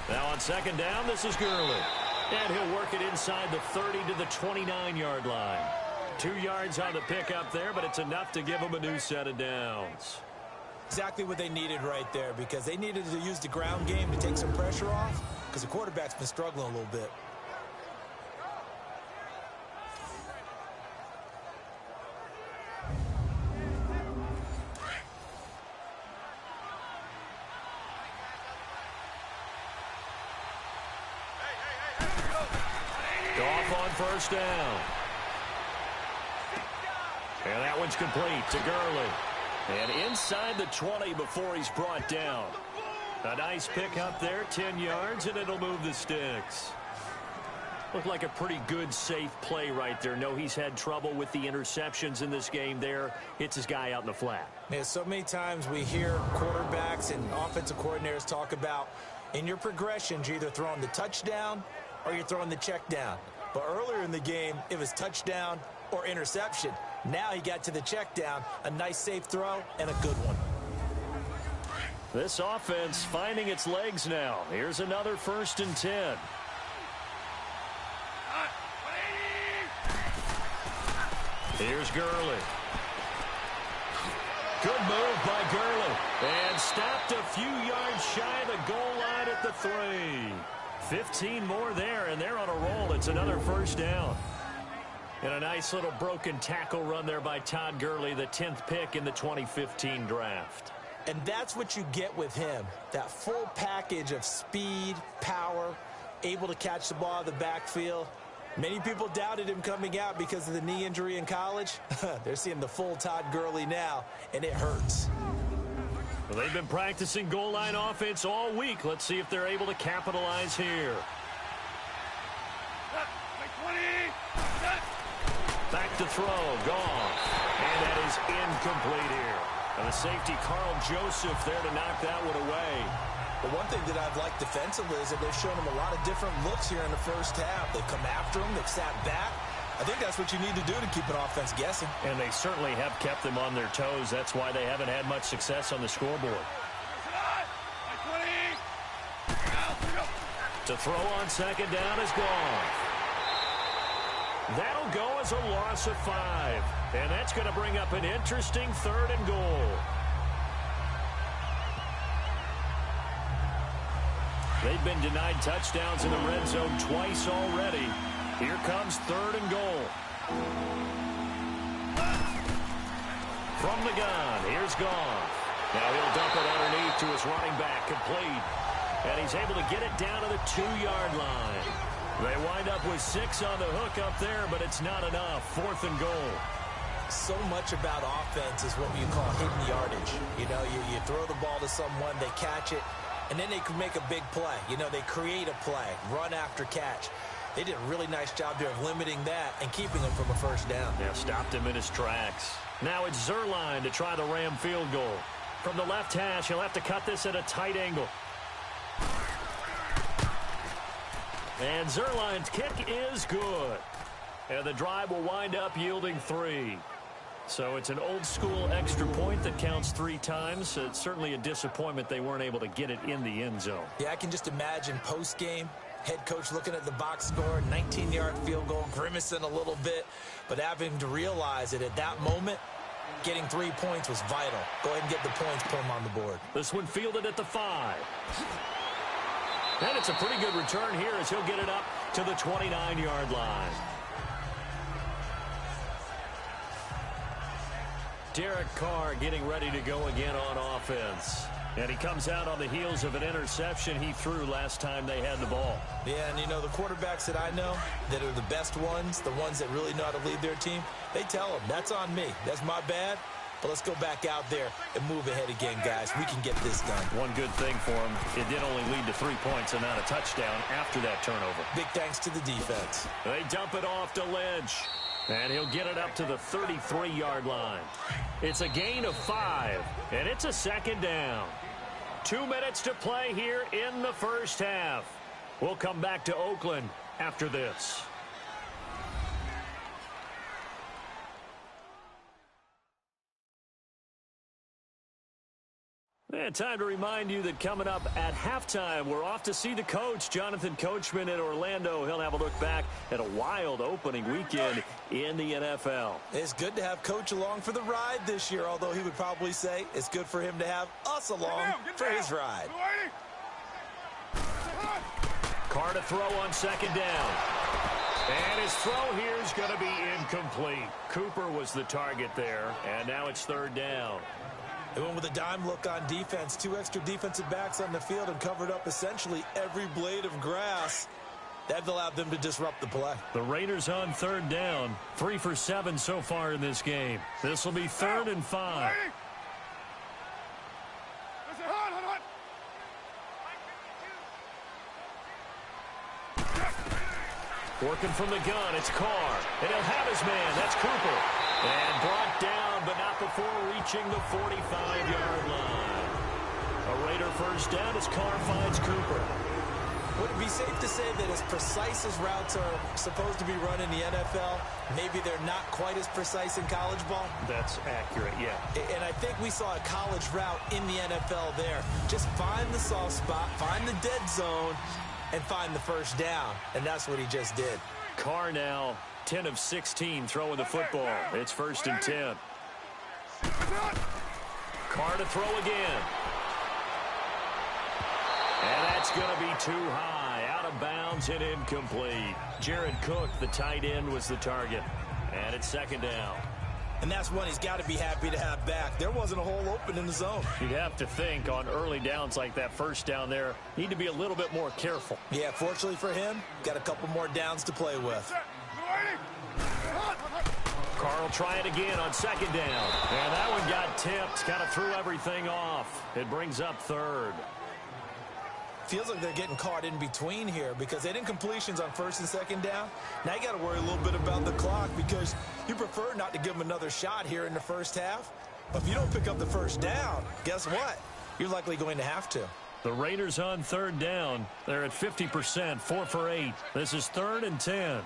Now on second down, this is Gurley. And he'll work it inside the 30 to the 29-yard line. 2 yards on the pickup there, but it's enough to give them a new set of downs. Exactly what they needed right there, because they needed to use the ground game to take some pressure off, because the quarterback's been struggling a little bit. Goff on first down. And that one's complete to Gurley. And inside the 20 before he's brought down. A nice pickup there, 10 yards, and it'll move the sticks. Looked like a pretty good, safe play right there. No, he's had trouble with the interceptions in this game there. Hits his guy out in the flat. Man, so many times we hear quarterbacks and offensive coordinators talk about in your progressions, you're either throwing the touchdown or you're throwing the check down. But earlier in the game, it was touchdown or interception. Now he got to the check down, a nice safe throw, and a good one. This offense finding its legs now. Here's another 1st and 10. Here's Gurley. Good move by Gurley. And stopped a few yards shy of the goal line at the 3. 15 more there, and they're on a roll. It's another 1st down. And a nice little broken tackle run there by Todd Gurley, the 10th pick in the 2015 draft. And that's what you get with him, that full package of speed, power, able to catch the ball out of the backfield. Many people doubted him coming out because of the knee injury in college. They're seeing the full Todd Gurley now, and it hurts. Well, they've been practicing goal line offense all week. Let's see if they're able to capitalize here. Back to throw, Goff. And that is incomplete here. And the safety, Carl Joseph, there to knock that one away. But one thing that I've liked defensively is that they've shown him a lot of different looks here in the first half. They've come after him, they've sat back. I think that's what you need to do to keep an offense guessing. And they certainly have kept them on their toes. That's why they haven't had much success on the scoreboard. To throw on second down is Goff. That'll go as a loss of 5. And that's going to bring up an interesting 3rd and goal. They've been denied touchdowns in the red zone twice already. Here comes 3rd and goal. From the gun, here's Goff. Now he'll dump it underneath to his running back, complete. And he's able to get it down to the 2-yard line. They wind up with 6 on the hook up there, but it's not enough. 4th and goal. So much about offense is what you call hidden yardage. You know, you throw the ball to someone, they catch it, and then they can make a big play. You know, they create a play, run after catch. They did a really nice job there of limiting that and keeping him from a 1st down. Yeah, stopped him in his tracks. Now it's Zuerlein to try the Ram field goal. From the left hash, he'll have to cut this at a tight angle. And Zuerlein's kick is good. And the drive will wind up yielding 3. So it's an old-school extra point that counts 3 times. It's certainly a disappointment they weren't able to get it in the end zone. Yeah, I can just imagine post-game, head coach looking at the box score, 19-yard field goal, grimacing a little bit, but having to realize that at that moment, getting 3 points was vital. Go ahead and get the points, put them on the board. This one fielded at the 5. And it's a pretty good return here as he'll get it up to the 29-yard line. Derek Carr getting ready to go again on offense. And he comes out on the heels of an interception he threw last time they had the ball. Yeah, and you know, the quarterbacks that I know that are the best ones, the ones that really know how to lead their team, they tell them, that's on me. That's my bad. But let's go back out there and move ahead again, guys. We can get this done. One good thing for him, it did only lead to 3 points and not a touchdown after that turnover. Big thanks to the defense. They dump it off to Lynch. And he'll get it up to the 33-yard line. It's a gain of 5, and it's a 2nd down. 2 minutes to play here in the first half. We'll come back to Oakland after this. And time to remind you that coming up at halftime, we're off to see the coach, Jonathan Coachman in Orlando. He'll have a look back at a wild opening weekend in the NFL. It's good to have Coach along for the ride this year, although he would probably say it's good for him to have us along for his ride. Carr to throw on second down. And his throw here is going to be incomplete. Cooper was the target there, and now it's third down. They went with a dime look on defense. 2 extra defensive backs on the field and covered up essentially every blade of grass. That allowed them to disrupt the play. The Raiders on third down. 3 for 7 so far in this game. This will be 3rd and 5. Working from the gun, it's Carr. And he'll have his man. That's Cooper. And brought down, but not before reaching the 45-yard line. A Raider first down as Carr finds Cooper. Would it be safe to say that as precise as routes are supposed to be run in the NFL, maybe they're not quite as precise in college ball? That's accurate, yeah. And I think we saw a college route in the NFL there. Just find the soft spot, find the dead zone, and find the first down. And that's what he just did. Carr now 10 of 16 throwing the football. It's 1st and 10. Carr to throw again. And that's going to be too high. Out of bounds and incomplete. Jared Cook, the tight end, was the target. And it's 2nd down. And that's one he's got to be happy to have back. There wasn't a hole open in the zone. You'd have to think on early downs like that first down there, need to be a little bit more careful. Yeah, fortunately for him, got a couple more downs to play with. Carr will try it again on 2nd down. And that one got tipped. Kind of threw everything off. It brings up 3rd. Feels like they're getting caught in between here because they didn't completions on 1st and 2nd down. Now you got to worry a little bit about the clock because you prefer not to give them another shot here in the first half. But if you don't pick up the first down, guess what? You're likely going to have to. The Raiders on 3rd down. They're at 50%, 4 for 8. This is 3rd and 10.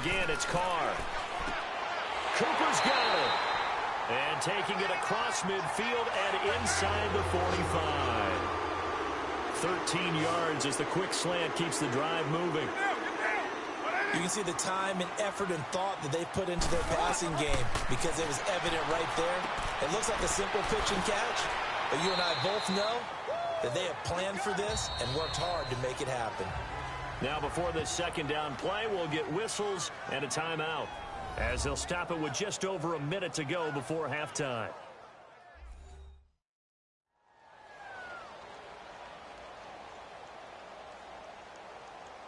Again, it's Carr. Cooper's got it. And taking it across midfield and inside the 45. 13 yards as the quick slant keeps the drive moving. You can see the time and effort and thought that they put into their passing game because it was evident right there. It looks like a simple pitch and catch, but you and I both know that they have planned for this and worked hard to make it happen. Now before this 2nd down play, we'll get whistles and a timeout, as they'll stop it with just over a minute to go before halftime.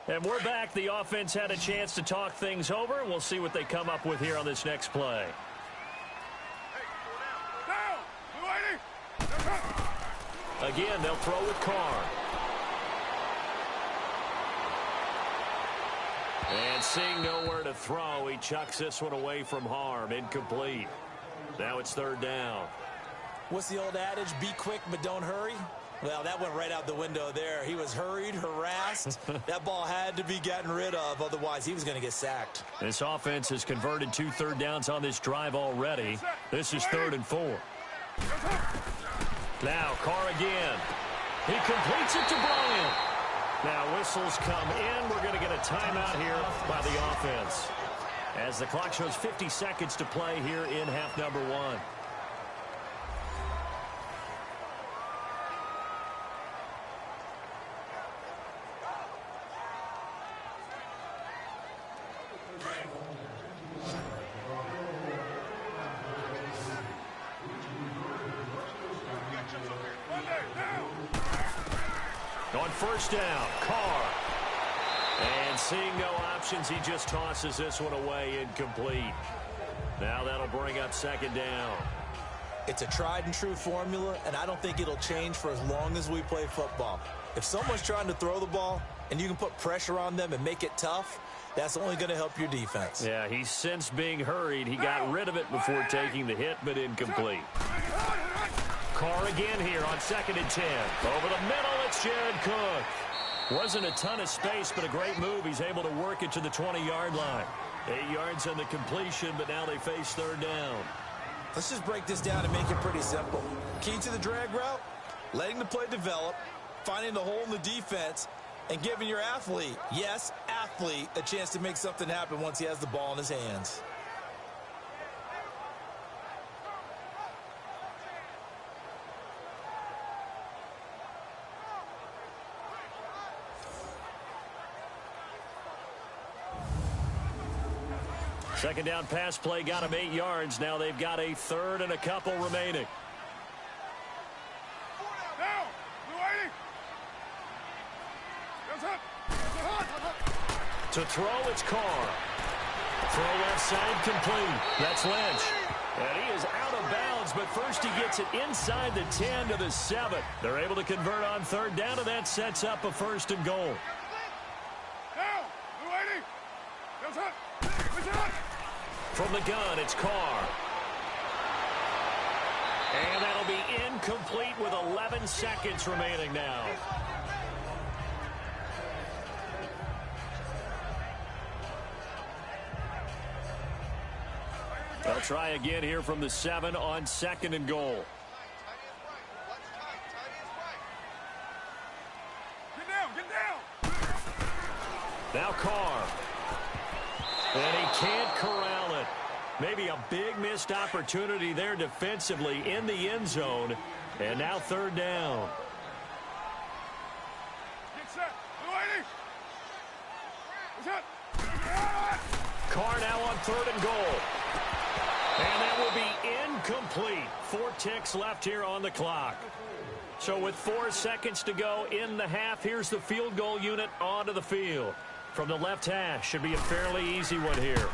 And we're back. The offense had a chance to talk things over. We'll see what they come up with here on this next play. Again, they'll throw with Carr. And seeing nowhere to throw, he chucks this one away from harm. Incomplete. Now it's 3rd down. What's the old adage? Be quick, but don't hurry. Well, that went right out the window there. He was hurried, harassed. That ball had to be gotten rid of. Otherwise, he was going to get sacked. This offense has converted 2 third downs on this drive already. This is 3rd and 4. Now, Carr again. He completes it to Bryant. Now, whistles come in. We're going to get a timeout here by the offense, as the clock shows 50 seconds to play here in half number 1. On 1st down, Carr. And seeing no options, he just tosses this one away, incomplete. Now that'll bring up 2nd down. It's a tried and true formula, and I don't think it'll change for as long as we play football. If someone's trying to throw the ball and you can put pressure on them and make it tough, that's only going to help your defense. Yeah, he's since being hurried. He got rid of it before taking the hit, but incomplete. Carr again here on 2nd and 10. Over the middle, it's Jared Cook. Wasn't a ton of space, but a great move. He's able to work it to the 20-yard line. 8 yards on the completion, but now they face 3rd down. Let's just break this down and make it pretty simple. Key to the drag route, letting the play develop, finding the hole in the defense, and giving your athlete, yes, athlete, a chance to make something happen once he has the ball in his hands. Second down pass play got him 8 yards. Now they've got a third and a couple remaining. Now, to throw, it's Carr. Throw left side complete. That's Lynch. And he is out of bounds, but first he gets it inside the 10 to the 7. They're able to convert on third down, and that sets up a 1st and goal. From the gun, it's Carr. And that'll be incomplete with 11 seconds remaining now. They'll try again here from the 7 on 2nd and goal. Get down. Now Carr. And he can't corral it. Maybe a big missed opportunity there defensively in the end zone. And now 3rd down. Get set. Carr now on 3rd and goal. And that will be incomplete. 4 ticks left here on the clock. So with 4 seconds to go in the half, here's the field goal unit onto the field. From the left hash, should be a fairly easy one here.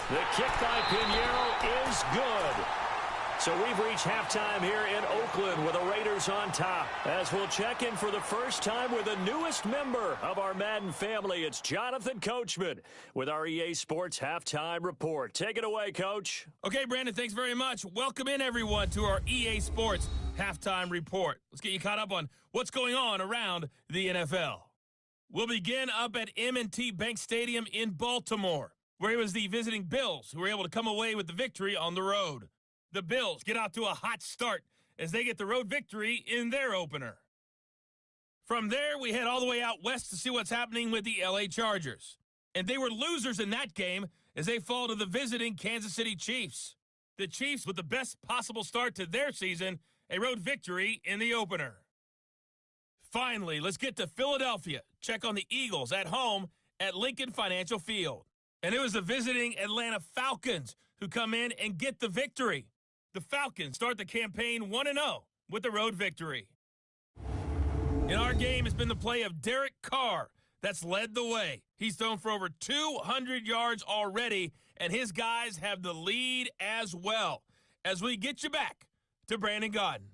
The kick by Pinheiro is good. So we've reached halftime here in Oakland with the Raiders on top. As we'll check in for the first time with the newest member of our Madden family, it's Jonathan Coachman with our EA Sports Halftime Report. Take it away, Coach. Okay, Brandon, thanks very much. Welcome in, everyone, to our EA Sports Halftime Report. Let's get you caught up on what's going on around the NFL. We'll begin up at M&T Bank Stadium in Baltimore, where it was the visiting Bills who were able to come away with the victory on the road. The Bills get out to a hot start as they get the road victory in their opener. From there, we head all the way out west to see what's happening with the LA Chargers. And they were losers in that game as they fall to the visiting Kansas City Chiefs. The Chiefs with the best possible start to their season, a road victory in the opener. Finally, let's get to Philadelphia. Check on the Eagles at home at Lincoln Financial Field. And it was the visiting Atlanta Falcons who come in and get the victory. The Falcons start the campaign 1-0 with the road victory. In our game, it's been the play of Derek Carr that's led the way. He's thrown for over 200 yards already, and his guys have the lead as well. As we get you back to Brandon Gaudin.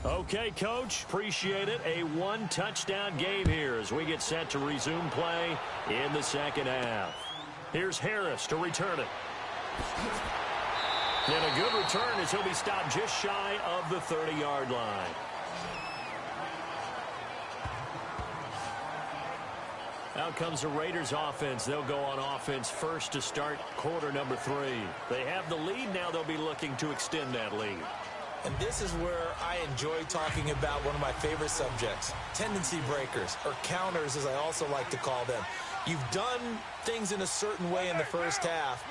Okay, Coach, appreciate it. A 1-touchdown game here as we get set to resume play in the second half. Here's Harris to return it. And a good return as he'll be stopped just shy of the 30-yard line. Out comes the Raiders offense. They'll go on offense first to start quarter number 3. They have the lead now. They'll be looking to extend that lead. And this is where I enjoy talking about one of my favorite subjects, tendency breakers, or counters as I also like to call them. You've done things in a certain way in the first half,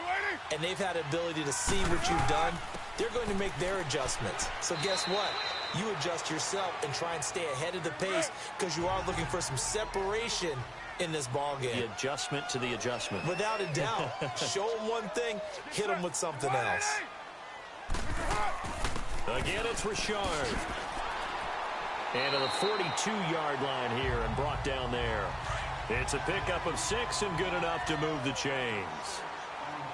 and they've had the ability to see what you've done. They're going to make their adjustments. So guess what? You adjust yourself and try and stay ahead of the pace because you are looking for some separation in this ball game. The adjustment to the adjustment. Without a doubt. Show them one thing, hit them with something else. Again, it's Richard. And to the 42-yard line here and brought down there. It's a pickup of 6 and good enough to move the chains.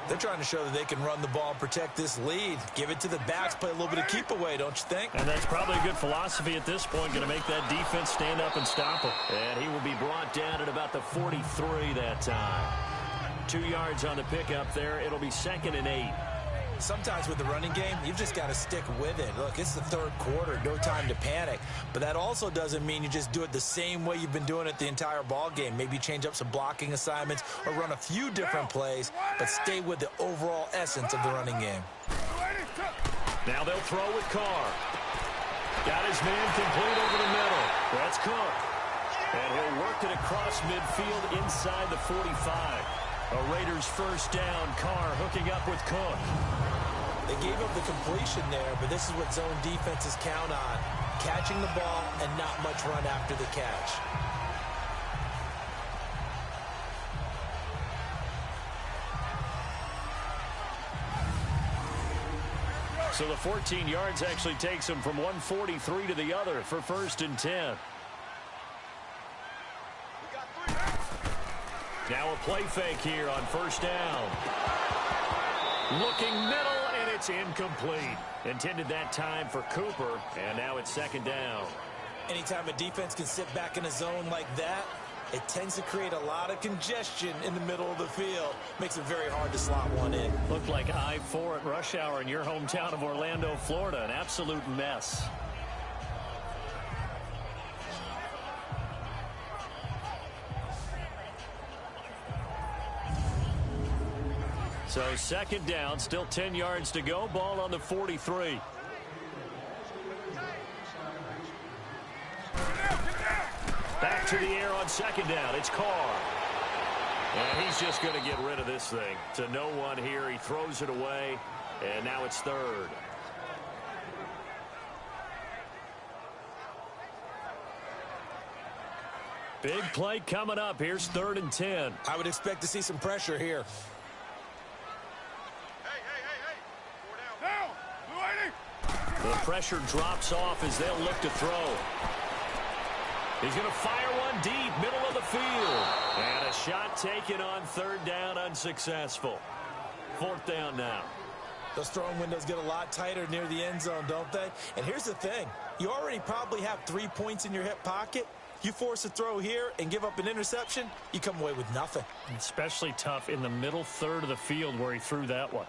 They're trying to show that they can run the ball and protect this lead. Give it to the backs, play a little bit of keep away, don't you think? And that's probably a good philosophy at this point, going to make that defense stand up and stop him. And he will be brought down at about the 43 that time. 2 yards on the pickup there. It'll be 2nd and 8. Sometimes with the running game, you've just got to stick with it. Look, it's the third quarter, no time to panic. But that also doesn't mean you just do it the same way you've been doing it the entire ball game. Maybe change up some blocking assignments or run a few different plays, but stay with the overall essence of the running game. Now they'll throw with Carr. Got his man complete over the middle. That's Cook. And he'll work it across midfield inside the 45. A Raiders first down. Carr hooking up with Cook. They gave up the completion there, but this is what zone defenses count on. Catching the ball and not much run after the catch. So the 14 yards actually takes him from 143 to the other for 1st and 10. Now a play fake here on 1st down. Looking middle, and it's incomplete. Intended that time for Cooper, and now it's 2nd down. Anytime a defense can sit back in a zone like that, it tends to create a lot of congestion in the middle of the field. Makes it very hard to slot one in. Looked like I-4 at rush hour in your hometown of Orlando, Florida. An absolute mess. So 2nd down, still 10 yards to go. Ball on the 43. Back to the air on 2nd down. It's Carr. And he's just going to get rid of this thing. To no one here. He throws it away. And now it's 3rd. Big play coming up. Here's 3rd and 10. I would expect to see some pressure here. The pressure drops off as they'll look to throw. He's going to fire one deep, middle of the field. And a shot taken on 3rd down, unsuccessful. 4th down now. Those throwing windows get a lot tighter near the end zone, don't they? And here's the thing. You already probably have 3 points in your hip pocket. You force a throw here and give up an interception, you come away with nothing. Especially tough in the middle third of the field where he threw that one.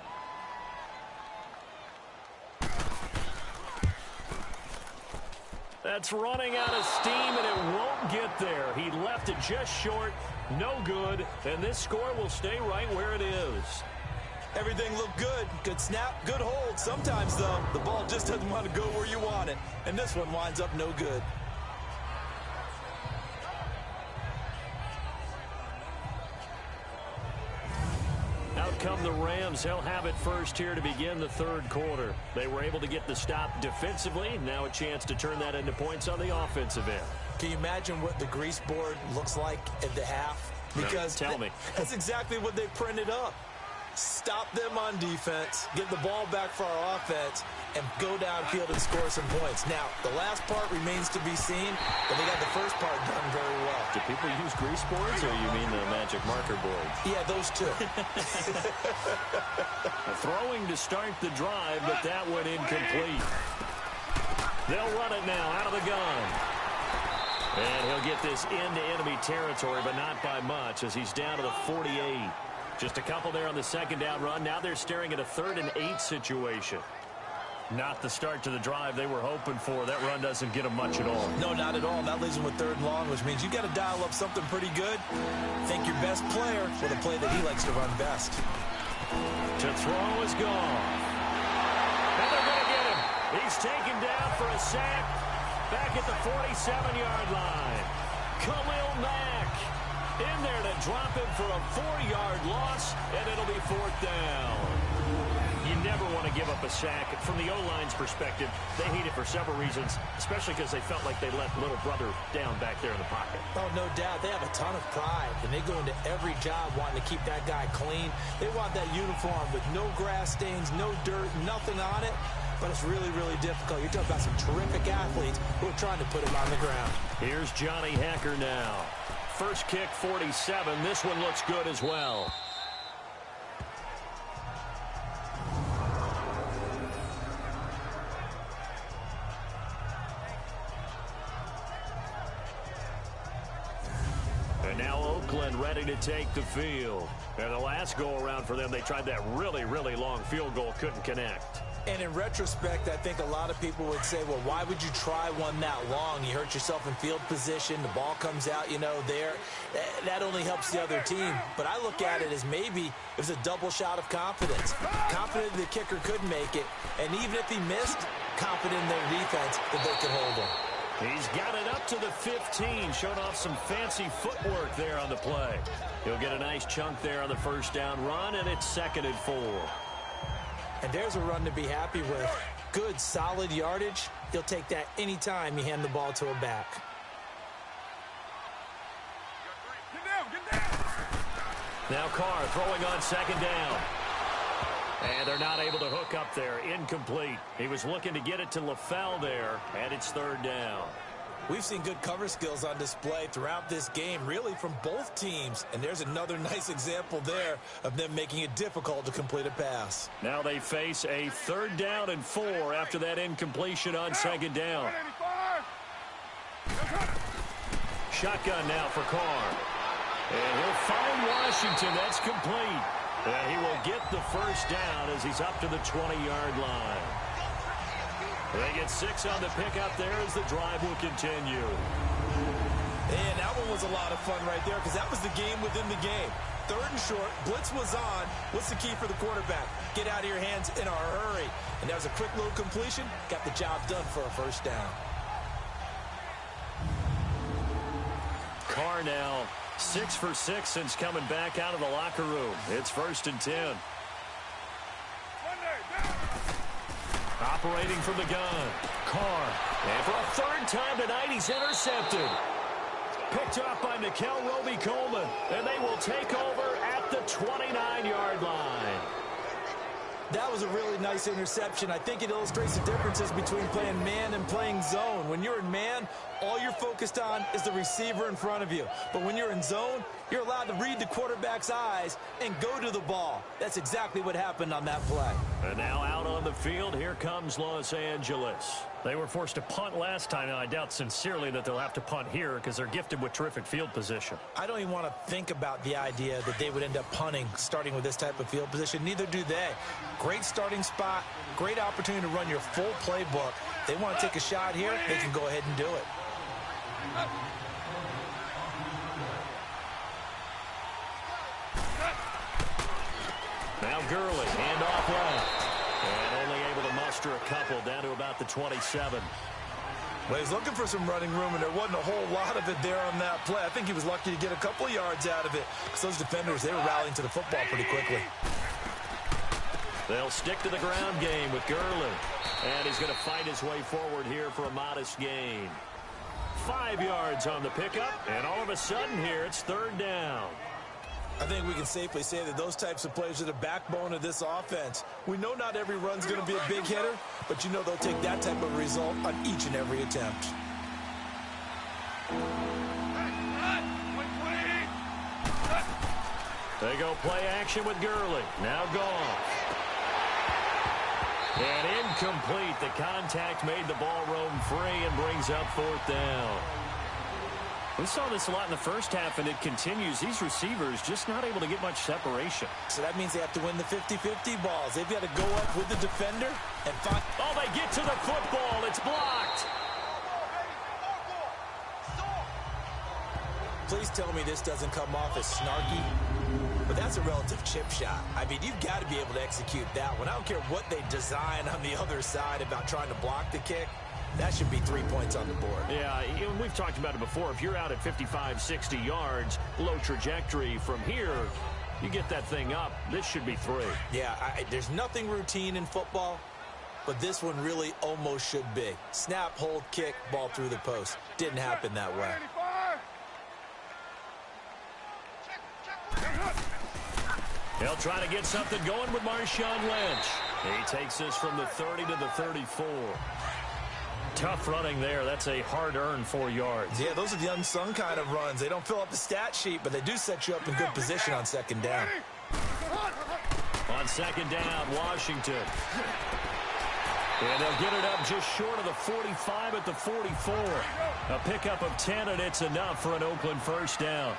That's running out of steam, and it won't get there. He left it just short, no good, and this score will stay right where it is. Everything looked good. Good snap, good hold. Sometimes, though, the ball just doesn't want to go where you want it, and this one winds up no good. Out come the Rams. They'll have it first here to begin the 3rd quarter. They were able to get the stop defensively. Now a chance to turn that into points on the offensive end. Can you imagine what the grease board looks like at the half? Because tell me. That's exactly what they printed up. Stop them on defense, get the ball back for our offense, and go downfield and score some points. Now, the last part remains to be seen, but they got the first part done very well. Do people use grease boards, or you mean the magic marker boards? Yeah, those two. Throwing to start the drive, but that went incomplete. They'll run it now out of the gun. And he'll get this into enemy territory, but not by much, as he's down to the 48. Just a couple there on the 2nd down run. Now they're staring at a 3rd and 8 situation. Not the start to the drive they were hoping for. That run doesn't get them much at all. No, not at all. That leaves them with 3rd and long, which means you got to dial up something pretty good. Think your best player with a play that he likes to run best. To throw is gone. And they're going to get him. He's taken down for a sack back at the 47-yard line. Khalil Mack in there to drop him for a 4-yard loss, and it'll be 4th down. You never want to give up a sack. From the O-line's perspective, they hate it for several reasons, especially because they felt like they let little brother down back there in the pocket. Oh, no doubt. They have a ton of pride, and they go into every job wanting to keep that guy clean. They want that uniform with no grass stains, no dirt, nothing on it. But it's really, really difficult. You're talking about some terrific athletes who are trying to put him on the ground. Here's Johnny Hecker now. First kick, 47. This one looks good as well. And Now Oakland ready to take the field. And the last go-around for them, they tried that really, really long field goal, couldn't connect. And in retrospect, I think a lot of people would say, well, why would you try one that long? You hurt yourself in field position. The ball comes out, there. That only helps the other team. But I look at it as maybe it was a double shot of confidence. Confident the kicker could make it. And even if he missed, confident in their defense that they could hold him. He's got it up to the 15, showing off some fancy footwork there on the play. He'll get a nice chunk there on the first down run, and it's 2nd and 4. And there's a run to be happy with. Good, solid yardage. He'll take that anytime you hand the ball to a back. Get down, get down. Now Carr throwing on 2nd down. And they're not able to hook up there. Incomplete. He was looking to get it to LaFell there, and it's 3rd down. We've seen good cover skills on display throughout this game, really from both teams. And there's another nice example there of them making it difficult to complete a pass. Now they face a 3rd down and 4 after that incompletion on 2nd down. Shotgun now for Carr. And he'll find Washington. That's complete. And he will get the first down as he's up to the 20-yard line. They get 6 on the pickup there as the drive will continue. And that one was a lot of fun right there because that was the game within the game. 3rd and short, blitz was on. What's the key for the quarterback? Get out of your hands in a hurry. And that was a quick little completion. Got the job done for a first down. Carr now 6 for 6 since coming back out of the locker room. It's 1st and 10. Operating from the gun. Carr. And for a 3rd time tonight, he's intercepted. Picked up by Nickel Roby-Coleman. And they will take over at the 29-yard line. That was a really nice interception. I think it illustrates the differences between playing man and playing zone. When you're in man, all you're focused on is the receiver in front of you. But when you're in zone, you're allowed to read the quarterback's eyes and go to the ball. That's exactly what happened on that play. And now out on the field, here comes Los Angeles. They were forced to punt last time, and I doubt sincerely that they'll have to punt here because they're gifted with terrific field position. I don't even want to think about the idea that they would end up punting starting with this type of field position. Neither do they. Great starting spot, great opportunity to run your full playbook. If they want to take a shot here, they can go ahead and do it. Now Gurley, handoff left. And only able to muster a couple down to about the 27. Well, he's looking for some running room, and there wasn't a whole lot of it there on that play. I think he was lucky to get a couple of yards out of it because those defenders, they were rallying to the football pretty quickly. They'll stick to the ground game with Gurley. And he's going to fight his way forward here for a modest gain. 5 yards on the pickup, and all of a sudden here it's 3rd down. I think we can safely say that those types of plays are the backbone of this offense. We know not every run's going to be a big hitter, but you know they'll take that type of result on each and every attempt. They go play action with Gurley. Now gone. And incomplete. The contact made the ball roam free and brings up 4th down. We saw this a lot in the first half, and it continues. These receivers just not able to get much separation. So that means they have to win the 50-50 balls. They've got to go up with the defender and find... Oh, they get to the football. It's blocked. Please tell me this doesn't come off as snarky. But that's a relative chip shot. I mean, you've got to be able to execute that one. I don't care what they design on the other side about trying to block the kick. That should be 3 points on the board. Yeah, we've talked about it before. If you're out at 55, 60 yards, low trajectory from here, you get that thing up. This should be 3. Yeah, there's nothing routine in football, but this one really almost should be. Snap, hold, kick, ball through the post. Didn't happen that way. They'll try to get something going with Marshawn Lynch. He takes this from the 30 to the 34. Tough running there. That's a hard-earned 4 yards. Yeah, those are the unsung kind of runs. They don't fill up the stat sheet, but they do set you up in good position on 2nd down. On 2nd down, Washington. And they'll get it up just short of the 45 at the 44. A pickup of 10, and it's enough for an Oakland first down.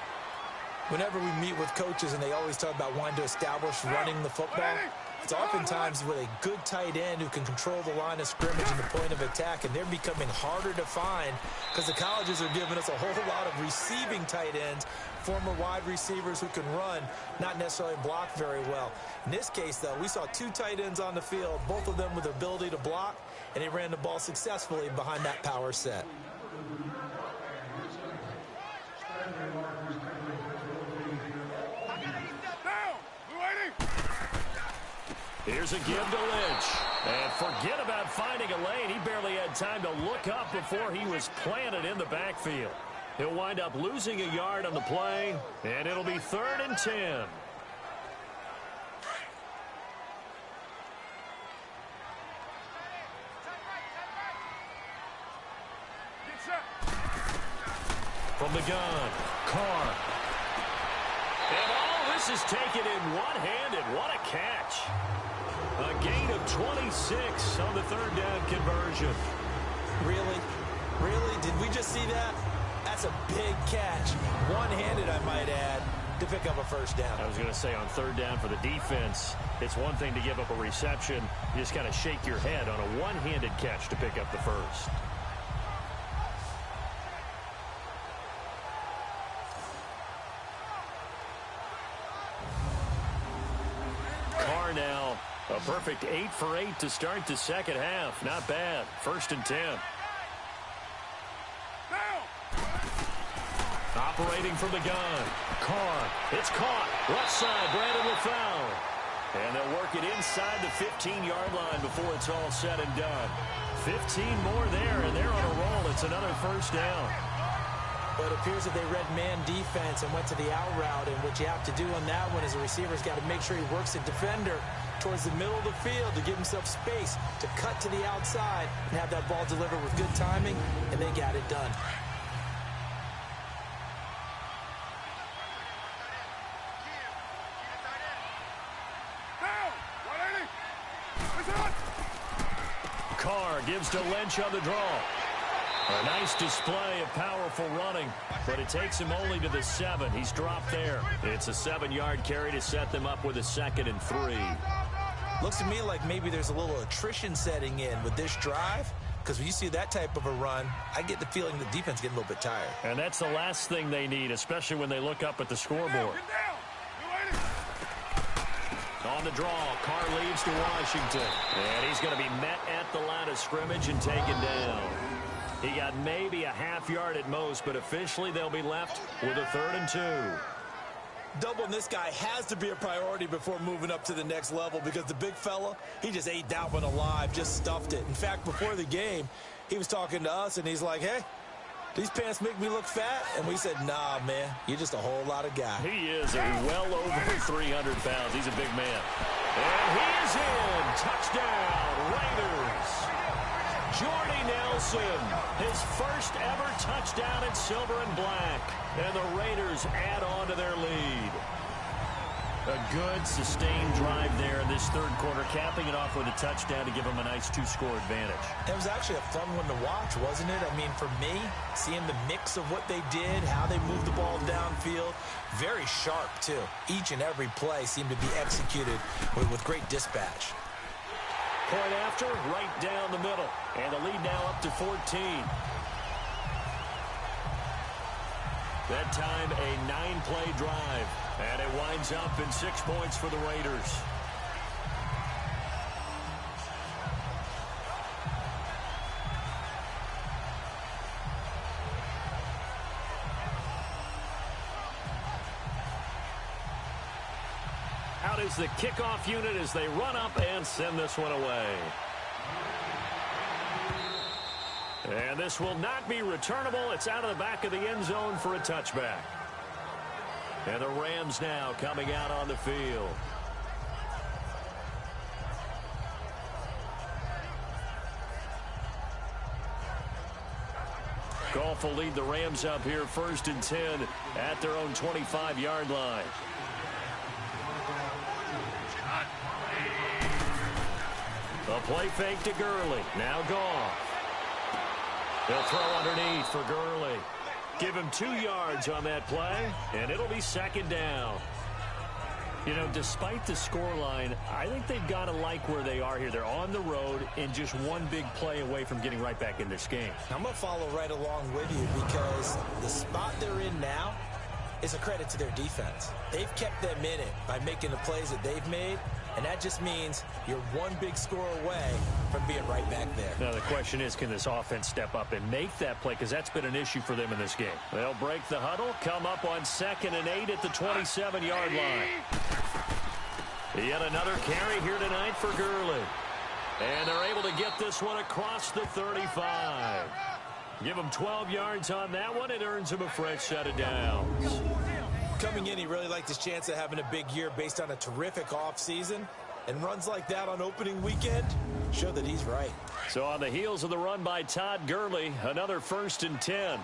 Whenever we meet with coaches and they always talk about wanting to establish running the football, it's oftentimes with a good tight end who can control the line of scrimmage and the point of attack, and they're becoming harder to find because the colleges are giving us a whole lot of receiving tight ends, former wide receivers who can run, not necessarily block very well. In this case, though, we saw two tight ends on the field, both of them with the ability to block, and they ran the ball successfully behind that power set. Here's a give to Lynch. And forget about finding a lane. He barely had time to look up before he was planted in the backfield. He'll wind up losing a yard on the play, and it'll be 3rd and 10. From the gun, Carr. And all this is taken in one-handed. What a catch. A gain of 26 on the 3rd down conversion. Really? Really? Did we just see that? That's a big catch. One-handed, I might add, to pick up a 1st down. I was going to say on 3rd down for the defense, it's one thing to give up a reception. You just kind of shake your head on a one-handed catch to pick up the 1st. Carr now. A perfect 8 for 8 to start the second half. Not bad. 1st and 10. Operating from the gun. Carr. It's caught. Left side. Brandon LaFleur. And they'll work it inside the 15-yard line before it's all said and done. 15 more there, and they're on a roll. It's another 1st down. But it appears that they read man defense and went to the out route, and what you have to do on that one is the receiver's got to make sure he works the defender towards the middle of the field to give himself space to cut to the outside and have that ball delivered with good timing, and they got it done. Carr gives to Lynch on the draw. A nice display of powerful running, but it takes him only to the 7. He's dropped there. It's a 7-yard carry to set them up with a 2nd and 3. Looks to me like maybe there's a little attrition setting in with this drive, because when you see that type of a run, I get the feeling the defense getting a little bit tired. And that's the last thing they need, especially when they look up at the scoreboard. On the draw, Carr leads to Washington. And he's going to be met at the line of scrimmage and taken down. He got maybe a half yard at most, but officially they'll be left with a 3rd and 2. Doubling this guy has to be a priority before moving up to the next level, because the big fella, he just ate that one alive, just stuffed it. In fact, before the game, he was talking to us, and he's like, hey, these pants make me look fat? And we said, nah, man, you're just a whole lot of guy. He is well over 300 pounds. He's a big man. And he is in. Touchdown, Raiders. Jordy Nelson, his first ever touchdown in silver and black. And the Raiders add on to their lead. A good, sustained drive there in this 3rd quarter, capping it off with a touchdown to give them a nice 2-score advantage. It was actually a fun one to watch, wasn't it? I mean, for me, seeing the mix of what they did, how they moved the ball downfield, very sharp, too. Each and every play seemed to be executed with great dispatch. Point after, right down the middle. And the lead now up to 14. That time, a 9-play drive. And it winds up in 6 points for the Raiders. Out is the kickoff unit as they run up and send this one away. And this will not be returnable. It's out of the back of the end zone for a touchback. And the Rams now coming out on the field. Goff will lead the Rams up here 1st and 10 at their own 25-yard line. A play fake to Gurley. Now Goff. They'll throw underneath for Gurley. Give him 2 yards on that play, and it'll be second down. You know, despite the scoreline, I think they've got to like where they are here. They're on the road and just one big play away from getting right back in this game. I'm going to follow right along with you because the spot they're in now is a credit to their defense. They've kept them in it by making the plays that they've made, and that just means you're one big score away from being right back there. Now, the question is, can this offense step up and make that play? Because that's been an issue for them in this game. They'll break the huddle, come up on 2nd and 8 at the 27-yard line. Yet another carry here tonight for Gurley. And they're able to get this one across the 35. Give him 12 yards on that one. It earns him a fresh set of downs. Coming in, he really liked his chance of having a big year based on a terrific offseason. And runs like that on opening weekend show that he's right. So on the heels of the run by Todd Gurley, another 1st and 10.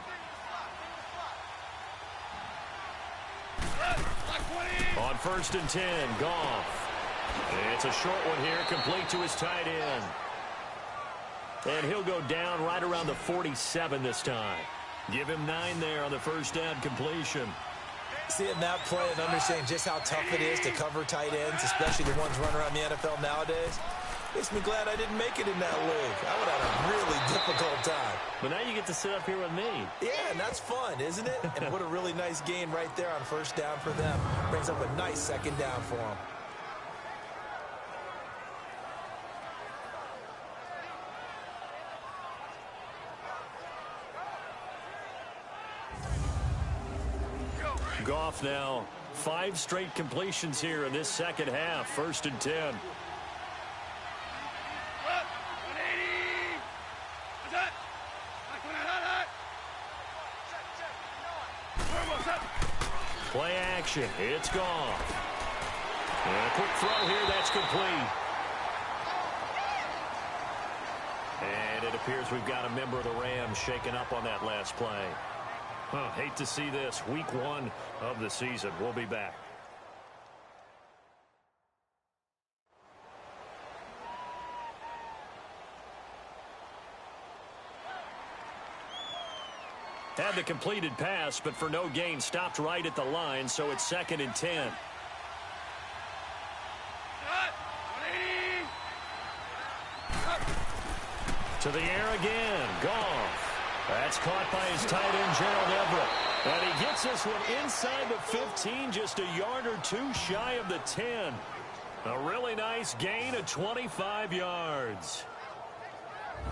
On 1st and 10, Goff. It's a short one here, complete to his tight end. And he'll go down right around the 47 this time. Give him 9 there on the first down completion. Seeing that play and understanding just how tough it is to cover tight ends, especially the ones running around the NFL nowadays, makes me glad I didn't make it in that league. I would have had a really difficult time. But now you get to sit up here with me. Yeah, and that's fun, isn't it? And what a really nice gain right there on first down for them. Brings up a nice second down for them. Goff now 5 straight completions here in this second half. 1st and 10. Play action. It's Goff. And a quick throw here. That's complete. And it appears we've got a member of the Rams shaken up on that last play. Hate to see this. Week 1 of the season. We'll be back. Had the completed pass, but for no gain, stopped right at the line, so it's 2nd and 10. To the air again. Goff. That's caught by his tight end, Gerald Everett. And he gets this one inside the 15, just a yard or 2 shy of the 10. A really nice gain of 25 yards.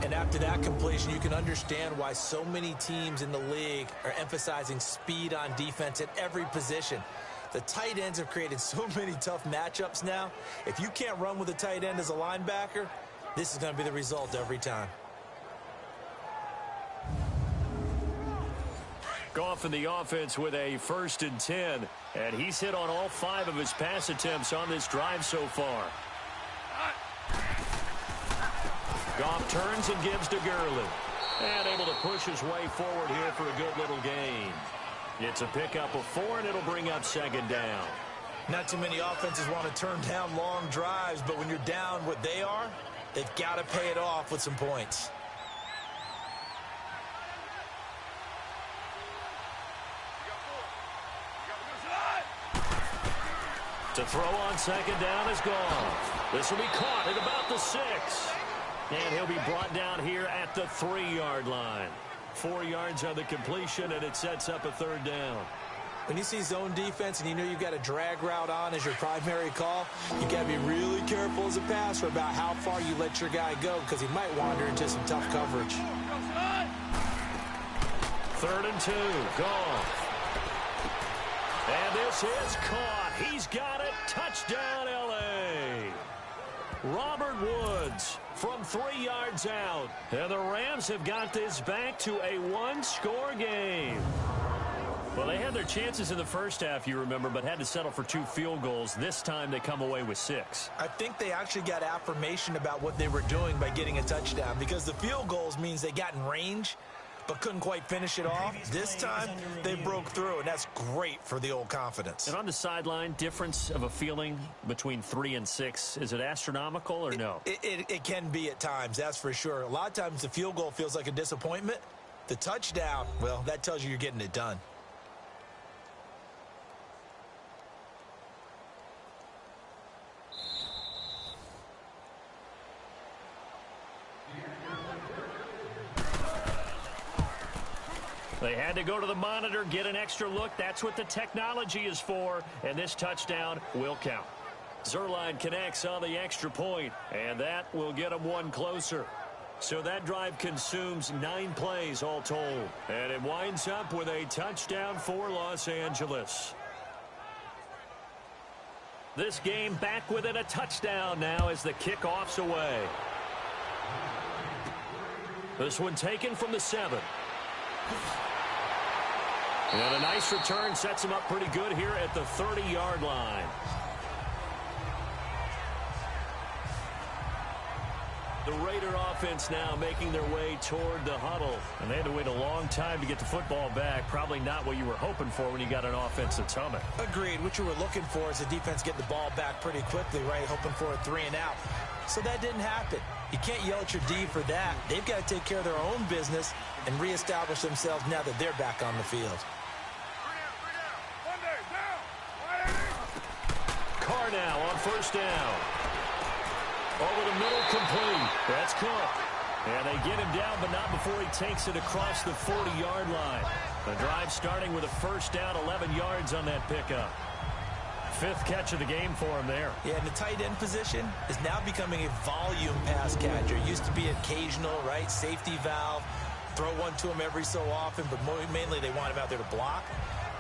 And after that completion, you can understand why so many teams in the league are emphasizing speed on defense at every position. The tight ends have created so many tough matchups now. If you can't run with a tight end as a linebacker, this is going to be the result every time. Goff in the offense with a 1st and 10. And he's hit on all 5 of his pass attempts on this drive so far. Goff turns and gives to Gurley. And able to push his way forward here for a good little gain. It's a pickup of 4, and it'll bring up 2nd down. Not too many offenses want to turn down long drives, but when you're down what they are, they've got to pay it off with some points. To throw on 2nd down is Goff. This will be caught at about the 6. And he'll be brought down here at the 3-yard line. 4 yards on the completion, and it sets up a 3rd down. When you see zone defense and you know you've got a drag route on as your primary call, you got to be really careful as a passer about how far you let your guy go because he might wander into some tough coverage. 3rd and 2. Goff. And this is caught. He's got it. Touchdown, L.A. Robert Woods from 3 yards out. And the Rams have got this back to a 1-score game. Well, they had their chances in the first half, you remember, but had to settle for 2 field goals. This time they come away with 6. I think they actually got affirmation about what they were doing by getting a touchdown because the field goals means they got in range but couldn't quite finish it off. This time, they broke through, and that's great for the old confidence. And on the sideline, difference of a feeling between 3 and 6, is it astronomical or no? It can be at times, that's for sure. A lot of times the field goal feels like a disappointment, The touchdown, well, that tells you you're getting it done. They had to go to the monitor, get an extra look. That's what the technology is for, and this touchdown will count. Zuerlein connects on the extra point, and that will get them one closer. So that drive consumes 9 plays all told, and it winds up with a touchdown for Los Angeles. This game back within a touchdown now as the kickoff's away. This one taken from the 7. And a nice return sets him up pretty good here at the 30-yard line. The Raider offense now making their way toward the huddle. And they had to wait a long time to get the football back. Probably not what you were hoping for when you got an offense that's humming. Agreed. What you were looking for is the defense get the ball back pretty quickly, right? Hoping for a 3 and out. So that didn't happen. You can't yell at your D for that. They've got to take care of their own business and reestablish themselves now that they're back on the field. Carr now on first down. Over the middle, complete. That's Cook. And they get him down, but not before he takes it across the 40-yard line. The drive starting with a first down, 11 yards on that pickup. 5th catch of the game for him there. Yeah, and the tight end position is now becoming a volume pass catcher. It used to be occasional, right? Safety valve. Throw one to him every so often, but mainly they want him out there to block.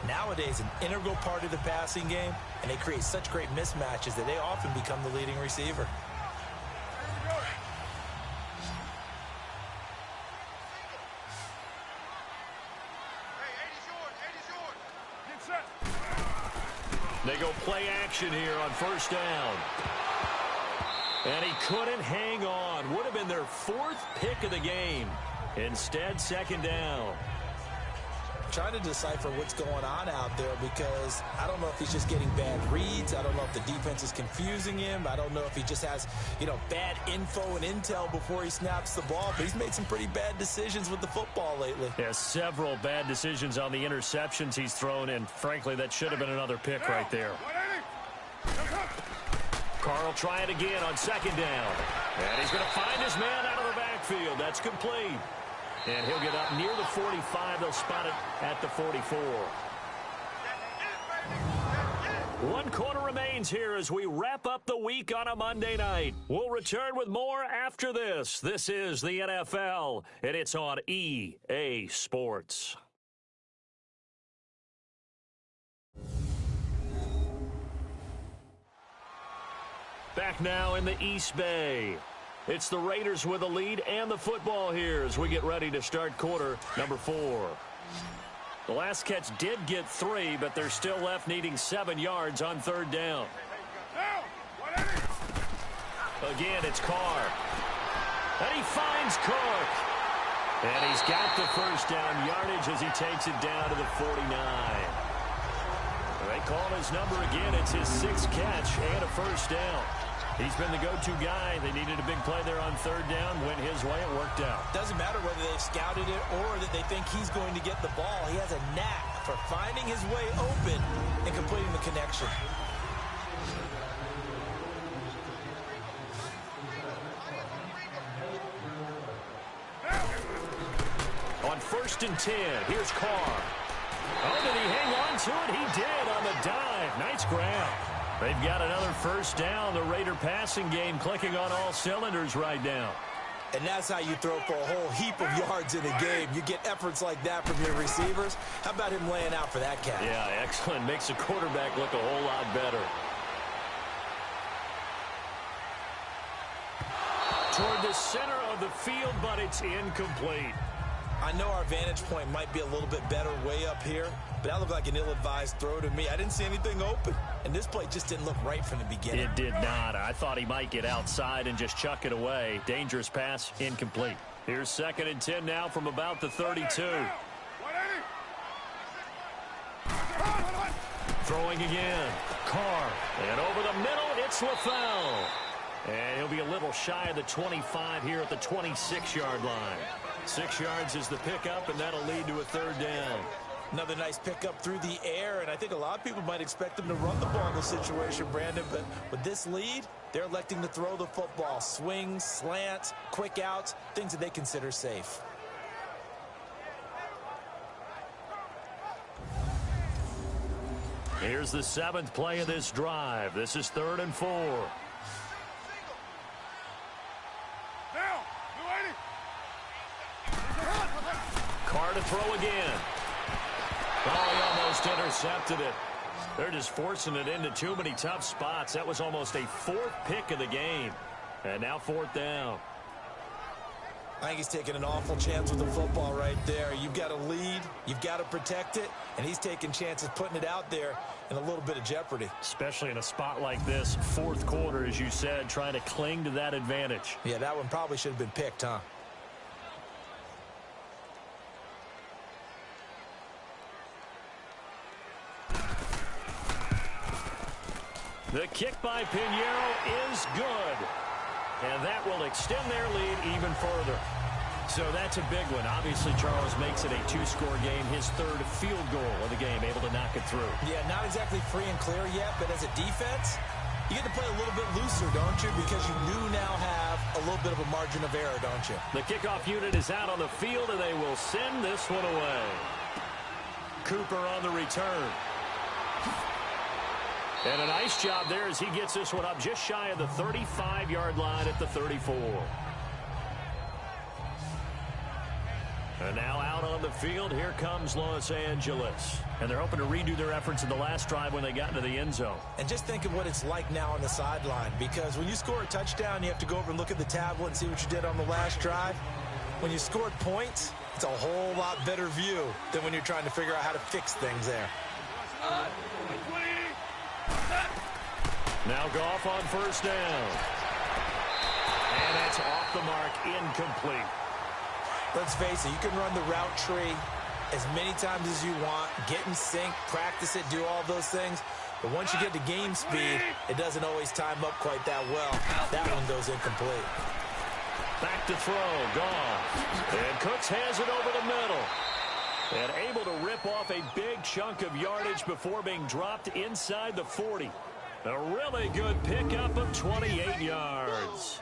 Nowadays, an integral part of the passing game, and they create such great mismatches that they often become the leading receiver. They go play action here on first down. And he couldn't hang on. Would have been their 4th pick of the game. Instead, second down. Trying to decipher what's going on out there because I don't know if he's just getting bad reads. I don't know if the defense is confusing him. I don't know if he just has, bad info and intel before he snaps the ball. But he's made some pretty bad decisions with the football lately. Yeah, several bad decisions on the interceptions he's thrown, and frankly, that should have been another pick right there. Carr will try it again on second down. And he's going to find his man out of the backfield. That's complete. And he'll get up near the 45. They'll spot it at the 44. 1 quarter remains here as we wrap up the week on a Monday night. We'll return with more after this. This is the NFL, and it's on EA Sports. Back now in the East Bay. It's the Raiders with the lead and the football here as we get ready to start quarter number 4. The last catch did get 3, but they're still left needing 7 yards on third down. Again, it's Carr. And he finds Cook. And he's got the first down yardage as he takes it down to the 49. They call his number again. It's his 6th catch and a first down. He's been the go-to guy. They needed a big play there on third down. Went his way. It worked out. Doesn't matter whether they've scouted it or that they think he's going to get the ball. He has a knack for finding his way open and completing the connection. On 1st and 10, here's Carr. Oh, did he hang on to it? He did on the dive. Nice grab. They've got another first down. The Raider passing game clicking on all cylinders right now. And that's how you throw for a whole heap of yards in a game. You get efforts like that from your receivers. How about him laying out for that catch? Yeah, excellent. Makes the quarterback look a whole lot better. Toward the center of the field, but it's incomplete. I know our vantage point might be a little bit better way up here, but that looked like an ill-advised throw to me. I didn't see anything open, and this play just didn't look right from the beginning. It did not. I thought he might get outside and just chuck it away. Dangerous pass, incomplete. Here's 2nd and 10 now from about the 32. Throwing again. Carr. And over the middle, it's LaFell. And he'll be a little shy of the 25 here at the 26-yard line. 6 yards is the pickup, and that'll lead to a third down. Another nice pickup through the air, and I think a lot of people might expect them to run the ball in this situation, Brandon, but with this lead, they're electing to throw the football. Swings, slants, quick outs, things that they consider safe. Here's the 7th play of this drive. This is 3rd and 4. Down. Carr to throw again. Oh, he almost intercepted it. They're just forcing it into too many tough spots. That was almost a 4th pick of the game. And now 4th down. I think he's taking an awful chance with the football right there. You've got to lead, you've got to protect it, and he's taking chances putting it out there in a little bit of jeopardy. Especially in a spot like this, 4th quarter, as you said, trying to cling to that advantage. Yeah, that one probably should have been picked, huh? The kick by Pinheiro is good. And that will extend their lead even further. So that's a big one. Obviously, Charles makes it a 2-score game. His 3rd field goal of the game, able to knock it through. Yeah, not exactly free and clear yet, but as a defense, you get to play a little bit looser, don't you? Because you do now have a little bit of a margin of error, don't you? The kickoff unit is out on the field, and they will send this one away. Cooper on the return. And a nice job there as he gets this one up just shy of the 35-yard line at the 34. And now out on the field, here comes Los Angeles. And they're hoping to redo their efforts in the last drive when they got into the end zone. And just think of what it's like now on the sideline, because when you score a touchdown, you have to go over and look at the tablet and see what you did on the last drive. When you scored points, it's a whole lot better view than when you're trying to figure out how to fix things there. Now Goff on 1st down. And that's off the mark, incomplete. Let's face it, you can run the route tree as many times as you want, get in sync, practice it, do all those things. But once you get to game speed, it doesn't always time up quite that well. That one goes incomplete. Back to throw, Goff. And Cooks has it over the middle. And able to rip off a big chunk of yardage before being dropped inside the 40. A really good pickup of 28 yards.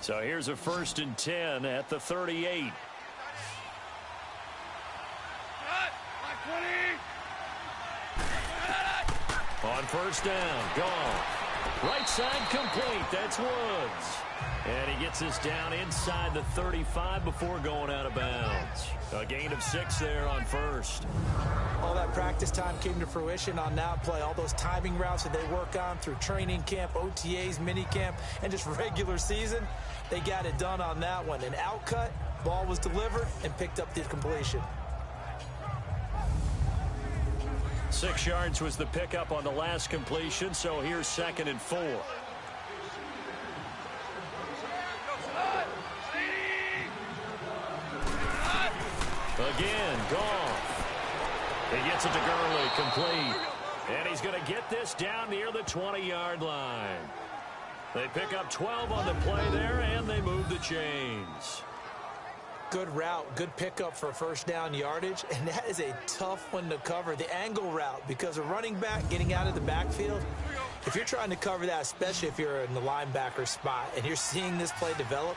So here's a 1st and 10 at the 38. On 1st down, Goff. Right side complete. That's Woods. And he gets this down inside the 35 before going out of bounds. A gain of 6 there on 1st. All that practice time came to fruition on that play. All those timing routes that they work on through training camp, OTAs, minicamp, and just regular season, they got it done on that one. An outcut, ball was delivered, and picked up the completion. 6 yards was the pickup on the last completion, so here's 2nd and 4. Again, Goff. He gets it to Gurley, complete. And he's going to get this down near the 20-yard line. They pick up 12 on the play there, and they move the chains. Good route, good pickup for 1st down yardage, and that is a tough one to cover, the angle route, because a running back getting out of the backfield, if you're trying to cover that, especially if you're in the linebacker spot and you're seeing this play develop,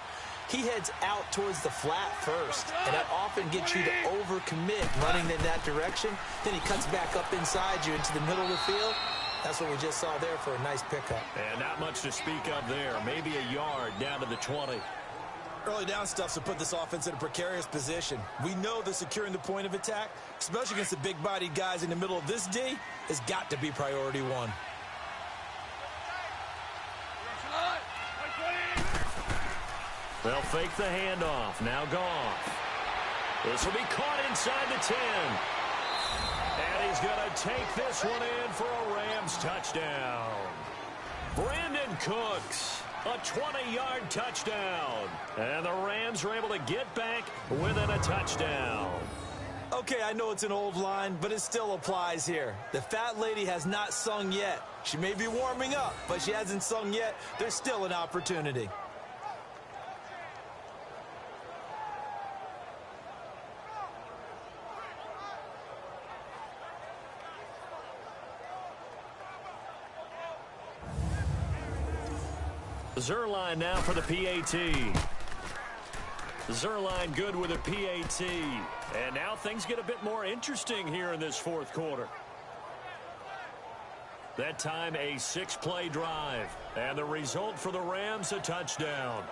he heads out towards the flat first, and that often gets you to overcommit running in that direction. Then he cuts back up inside you into the middle of the field. That's what we just saw there for a nice pickup. And not much to speak of there, maybe a yard down to the 20. Early down stuff to put this offense in a precarious position. We know that securing the point of attack, especially against the big-bodied guys in the middle of this D, has got to be priority one. They'll fake the handoff. Now Goff. This will be caught inside the 10. And And he's going to take this one in for a Rams touchdown. Brandon Cooks, a 20-yard touchdown. And the Rams are able to get back within a touchdown. Okay, I know it's an old line, but it still applies here. The fat lady has not sung yet. She may be warming up, but she hasn't sung yet. There's still an opportunity. Zerline now for the PAT. Zerline good with a PAT. And now things get a bit more interesting here in this fourth quarter. That time a 6-play drive. And the result for the Rams, a touchdown.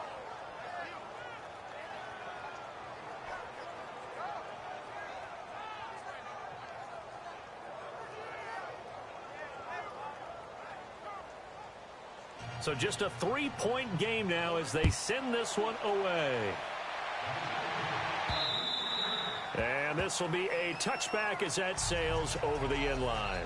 So just a 3-point game now as they send this one away. And this will be a touchback as that sails over the end line.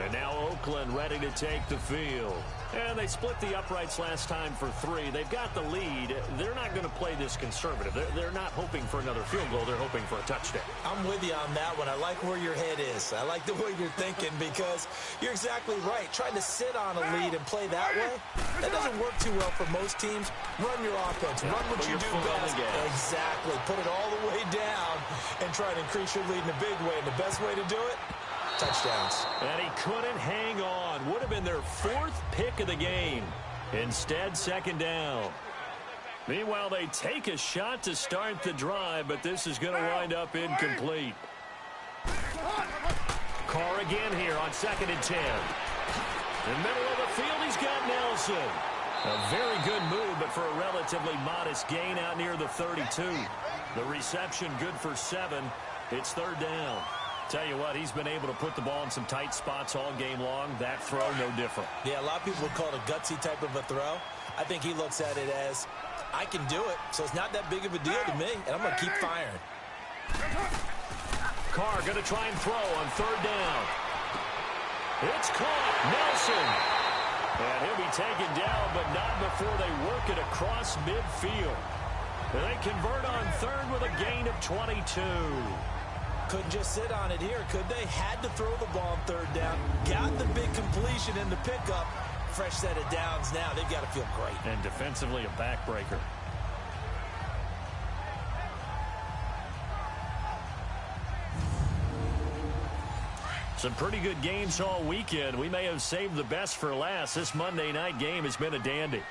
And now Oakland ready to take the field. And they split the uprights last time for 3. They've got the lead. They're not going to play this conservative. They're not hoping for another field goal. They're hoping for a touchdown. I'm with you on that one. I like where your head is. I like the way you're thinking because you're exactly right. Trying to sit on a lead and play that way, that doesn't work too well for most teams. Run your offense. Run what you do best. Exactly. Put it all the way down and try to increase your lead in a big way. And the best way to do it, touchdowns. And he couldn't hang on. Would have been their 4th pick of the game. Instead, second down. Meanwhile, they take a shot to start the drive, but this is going to wind up incomplete. Carr again here on 2nd and 10. In the middle of the field, he's got Nelson. A very good move, but for a relatively modest gain out near the 32. The reception good for 7. It's 3rd down. Tell you what, he's been able to put the ball in some tight spots all game long. That throw, no different. Yeah, a lot of people would call it a gutsy type of a throw. I think he looks at it as, I can do it, so it's not that big of a deal to me, and I'm going to keep firing. Carr going to try and throw on 3rd down. It's caught. Nelson. And he'll be taken down, but not before they work it across midfield. And they convert on 3rd with a gain of 22. Couldn't just sit on it here, could they? Had to throw the ball on 3rd down. Got the big completion in the pickup. Fresh set of downs now. They've got to feel great. And defensively, a backbreaker. Some pretty good games all weekend. We may have saved the best for last. This Monday night game has been a dandy.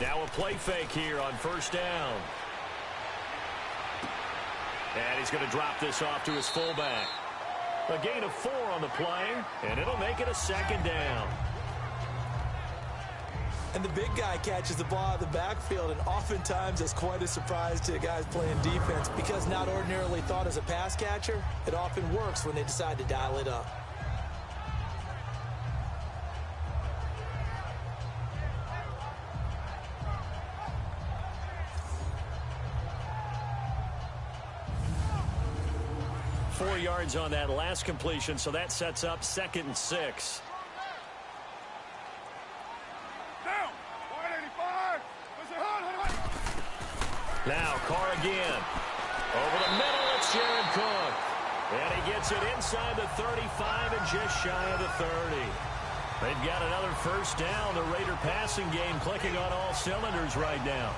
Now a play fake here on 1st down. And he's going to drop this off to his fullback. A gain of 4 on the play, and it'll make it a 2nd down. And the big guy catches the ball out of the backfield, and oftentimes it's quite a surprise to the guys playing defense because not ordinarily thought as a pass catcher, it often works when they decide to dial it up. Four yards on that last completion, so that sets up 2nd and 6. Now Carr again. Over the middle, it's Jared Cook. And he gets it inside the 35 and just shy of the 30. They've got another 1st down. The Raider passing game clicking on all cylinders right now.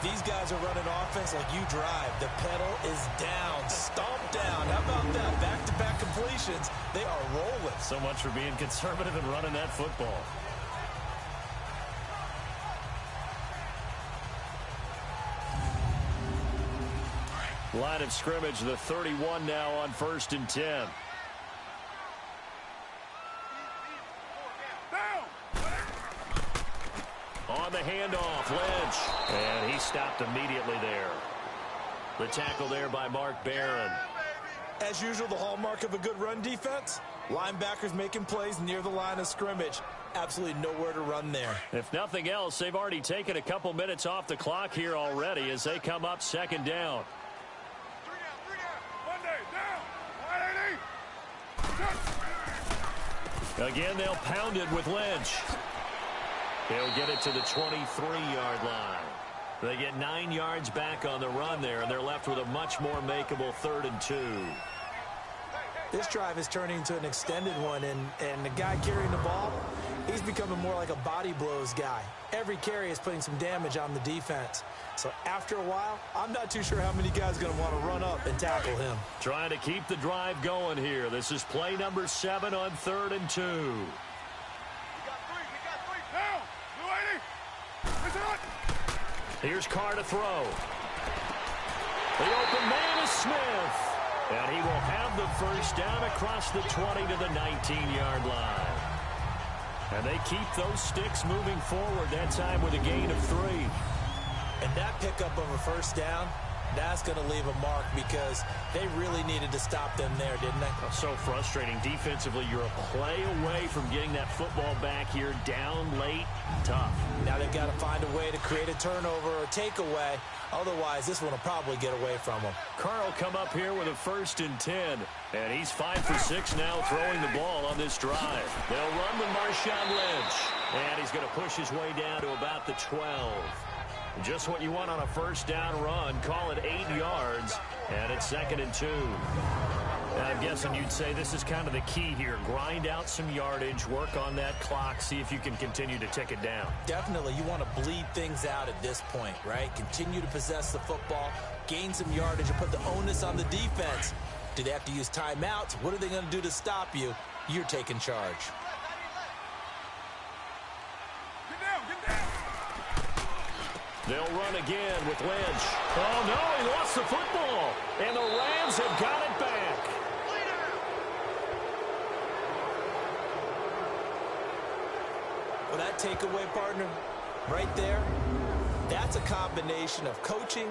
These guys are running offense like you drive. The pedal is down, stomped down. How about that? Back-to-back completions. They are rolling. So much for being conservative and running that football. Line of scrimmage, the 31 now on 1st and 10. On the handoff, Lynch. And he stopped immediately there. The tackle there by Mark Barron. As usual, the hallmark of a good run defense, linebackers making plays near the line of scrimmage. Absolutely nowhere to run there. If nothing else, they've already taken a couple minutes off the clock here already as they come up 2nd down. Again, they'll pound it with Lynch. He'll get it to the 23-yard line. They get 9 yards back on the run there, and they're left with a much more makeable 3rd and 2. This drive is turning into an extended one, and the guy carrying the ball, he's becoming more like a body blows guy. Every carry is putting some damage on the defense. So after a while, I'm not too sure how many guys are going to want to run up and tackle him. Trying to keep the drive going here. This is play number 7 on 3rd and 2. We got three. Now, new 80. Listen up. Here's Carr to throw. The open man is Smith. And he will have the first down across the 20 to the 19-yard line. And they keep those sticks moving forward, that time with a gain of 3. And that pickup of a first down, that's going to leave a mark because they really needed to stop them there, didn't they? So frustrating. Defensively, you're a play away from getting that football back here down late. Tough. Now they've got to find a way to create a turnover or takeaway. Otherwise, this one will probably get away from them. Carr will come up here with a 1st and 10. And he's 5 for 6 now throwing the ball on this drive. They'll run with Marshawn Lynch. And he's going to push his way down to about the 12. Just what you want on a first down run. Call it 8 yards. And it's 2nd and 2. I'm guessing you'd say this is kind of the key here. Grind out some yardage, work on that clock, see if you can continue to tick it down. Definitely. You want to bleed things out at this point, right? Continue to possess the football, gain some yardage, and put the onus on the defense. Do they have to use timeouts? What are they going to do to stop you? You're taking charge. Get down. They'll run again with Lynch. Oh, no, he lost the football. And the Rams have got it back. Well, that takeaway, partner, right there, that's a combination of coaching,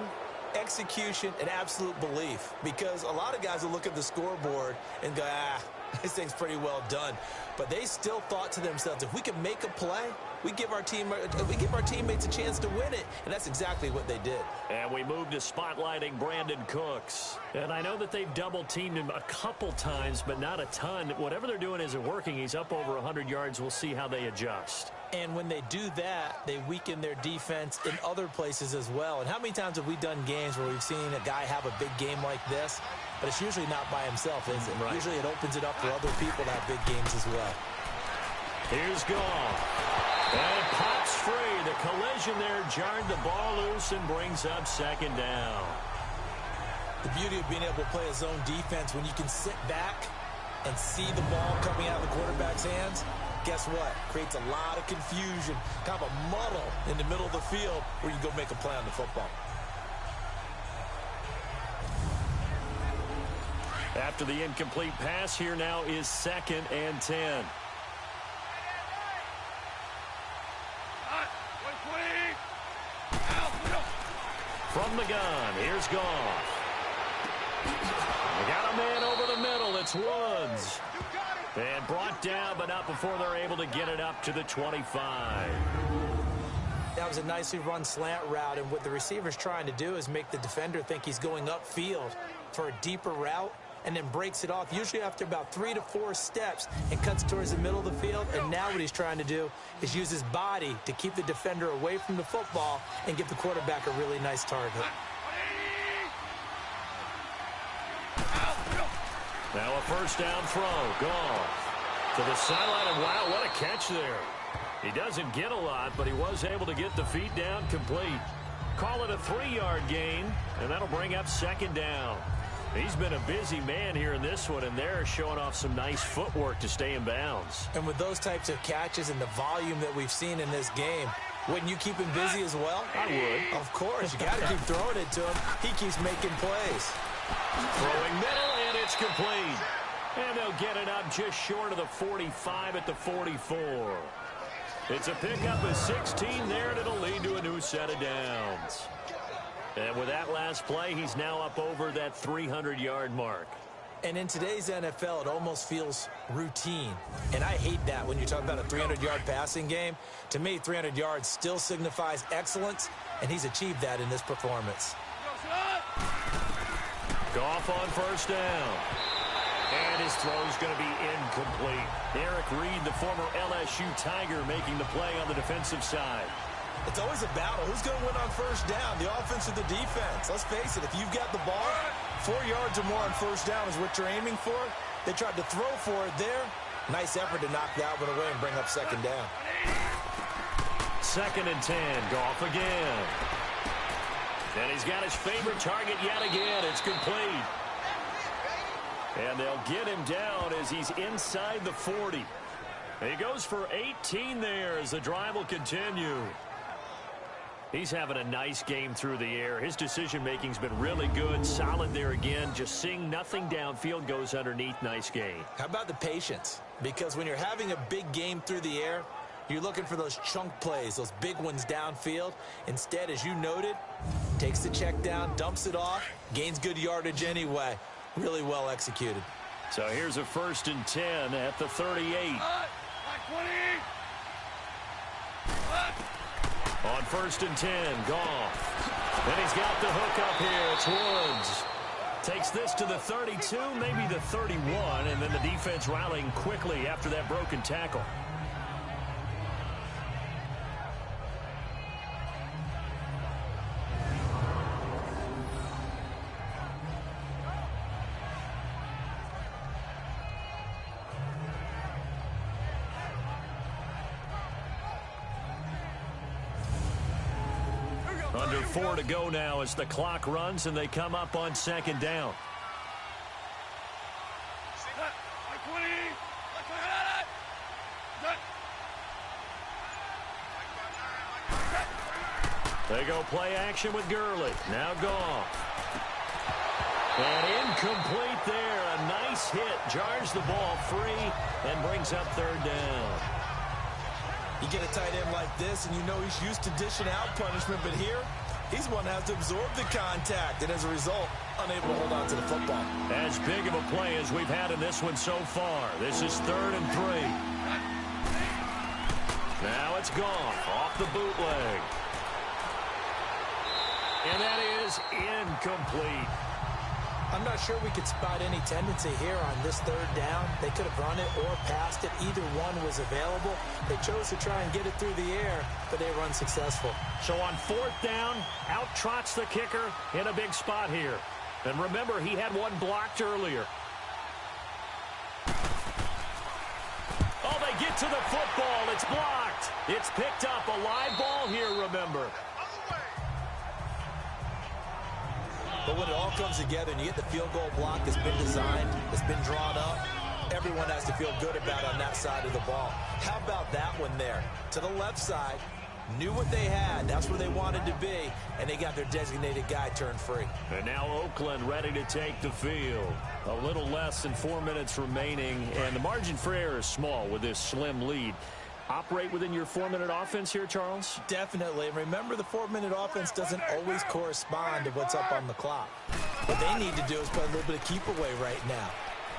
execution, and absolute belief. Because a lot of guys will look at the scoreboard and go, this thing's pretty well done. But they still thought to themselves, if we can make a play, we give our teammates a chance to win it. And that's exactly what they did. And we move to spotlighting Brandon Cooks. And I know that they've double-teamed him a couple times, but not a ton. Whatever they're doing isn't working. He's up over 100 yards. We'll see how they adjust. And when they do that, they weaken their defense in other places as well. And how many times have we done games where we've seen a guy have a big game like this? But it's usually not by himself, is it? Right. Usually it opens it up for other people to have big games as well. Here's Goff. And it pops free. The collision there jarred the ball loose and brings up 2nd down. The beauty of being able to play a zone defense, when you can sit back and see the ball coming out of the quarterback's hands, guess what? Creates a lot of confusion, kind of a muddle in the middle of the field where you go make a play on the football. After the incomplete pass, here now is 2nd and 10. From the gun, here's Goff. They got a man over the middle. It's Woods. And brought down, but not before they're able to get it up to the 25. That was a nicely run slant route, and what the receiver's trying to do is make the defender think he's going upfield for a deeper route, and then breaks it off, usually after about 3 to 4 steps, and cuts towards the middle of the field. And now what he's trying to do is use his body to keep the defender away from the football and give the quarterback a really nice target. Now a first down throw. Goff to the sideline, and wow, what a catch there. He doesn't get a lot, but he was able to get the feet down complete. Call it a 3-yard gain, and that'll bring up 2nd down. He's been a busy man here in this one, and they're showing off some nice footwork to stay in bounds. And with those types of catches and the volume that we've seen in this game, wouldn't you keep him busy as well? I would. Of course. You got to keep throwing it to him. He keeps making plays. Throwing middle, and it's complete. And they'll get it up just short of the 45 at the 44. It's a pickup of 16 there, and it'll lead to a new set of downs. And with that last play, he's now up over that 300-yard mark. And in today's NFL, it almost feels routine. And I hate that when you talk about a 300-yard passing game. To me, 300 yards still signifies excellence, and he's achieved that in this performance. Goff on first down. And his throw's going to be incomplete. Eric Reed, the former LSU Tiger, making the play on the defensive side. It's always a battle. Who's going to win on first down, the offense or the defense? Let's face it, if you've got the ball, 4 yards or more on first down is what you're aiming for. They tried to throw for it there. Nice effort to knock that one away and bring up second down. 2nd and 10, Goff again. And he's got his favorite target yet again. It's complete. And they'll get him down as he's inside the 40. He goes for 18 there as the drive will continue. He's having a nice game through the air. His decision-making's been really good. Solid there again. Just seeing nothing downfield, goes underneath. Nice game. How about the patience? Because when you're having a big game through the air, you're looking for those chunk plays, those big ones downfield. Instead, as you noted, takes the check down, dumps it off, gains good yardage anyway. Really well executed. So here's a 1st and 10 at the 38. On 1st and 10, Goff. And he's got the hook up here. It's Woods. Takes this to the 32, maybe the 31, and then the defense rallying quickly after that broken tackle. Under 4 to go now as the clock runs and they come up on 2nd down. They go play action with Gurley. Now Goff. And incomplete there. A nice hit. Jars the ball free and brings up 3rd down. You get a tight end like this, and you know he's used to dishing out punishment, but here, he's one that has to absorb the contact, and as a result, unable to hold on to the football. As big of a play as we've had in this one so far. This is 3rd and 3. Now it's Goff off the bootleg. And that is incomplete. I'm not sure we could spot any tendency here on this 3rd down. They could have run it or passed it. Either one was available. They chose to try and get it through the air, but they were unsuccessful. So on 4th down, out trots the kicker in a big spot here. And remember, he had one blocked earlier. Oh, they get to the football. It's blocked. It's picked up. A live ball here, remember. But when it all comes together and you get the field goal block that's been designed, that's been drawn up, everyone has to feel good about on that side of the ball. How about that one there? To the left side, knew what they had. That's where they wanted to be, and they got their designated guy turned free. And now Oakland ready to take the field. A little less than 4 minutes remaining, and the margin for error is small with this slim lead. Operate within your 4-minute offense here, Charles? Definitely. And remember, the 4-minute offense doesn't always correspond to what's up on the clock. What they need to do is put a little bit of keep away right now.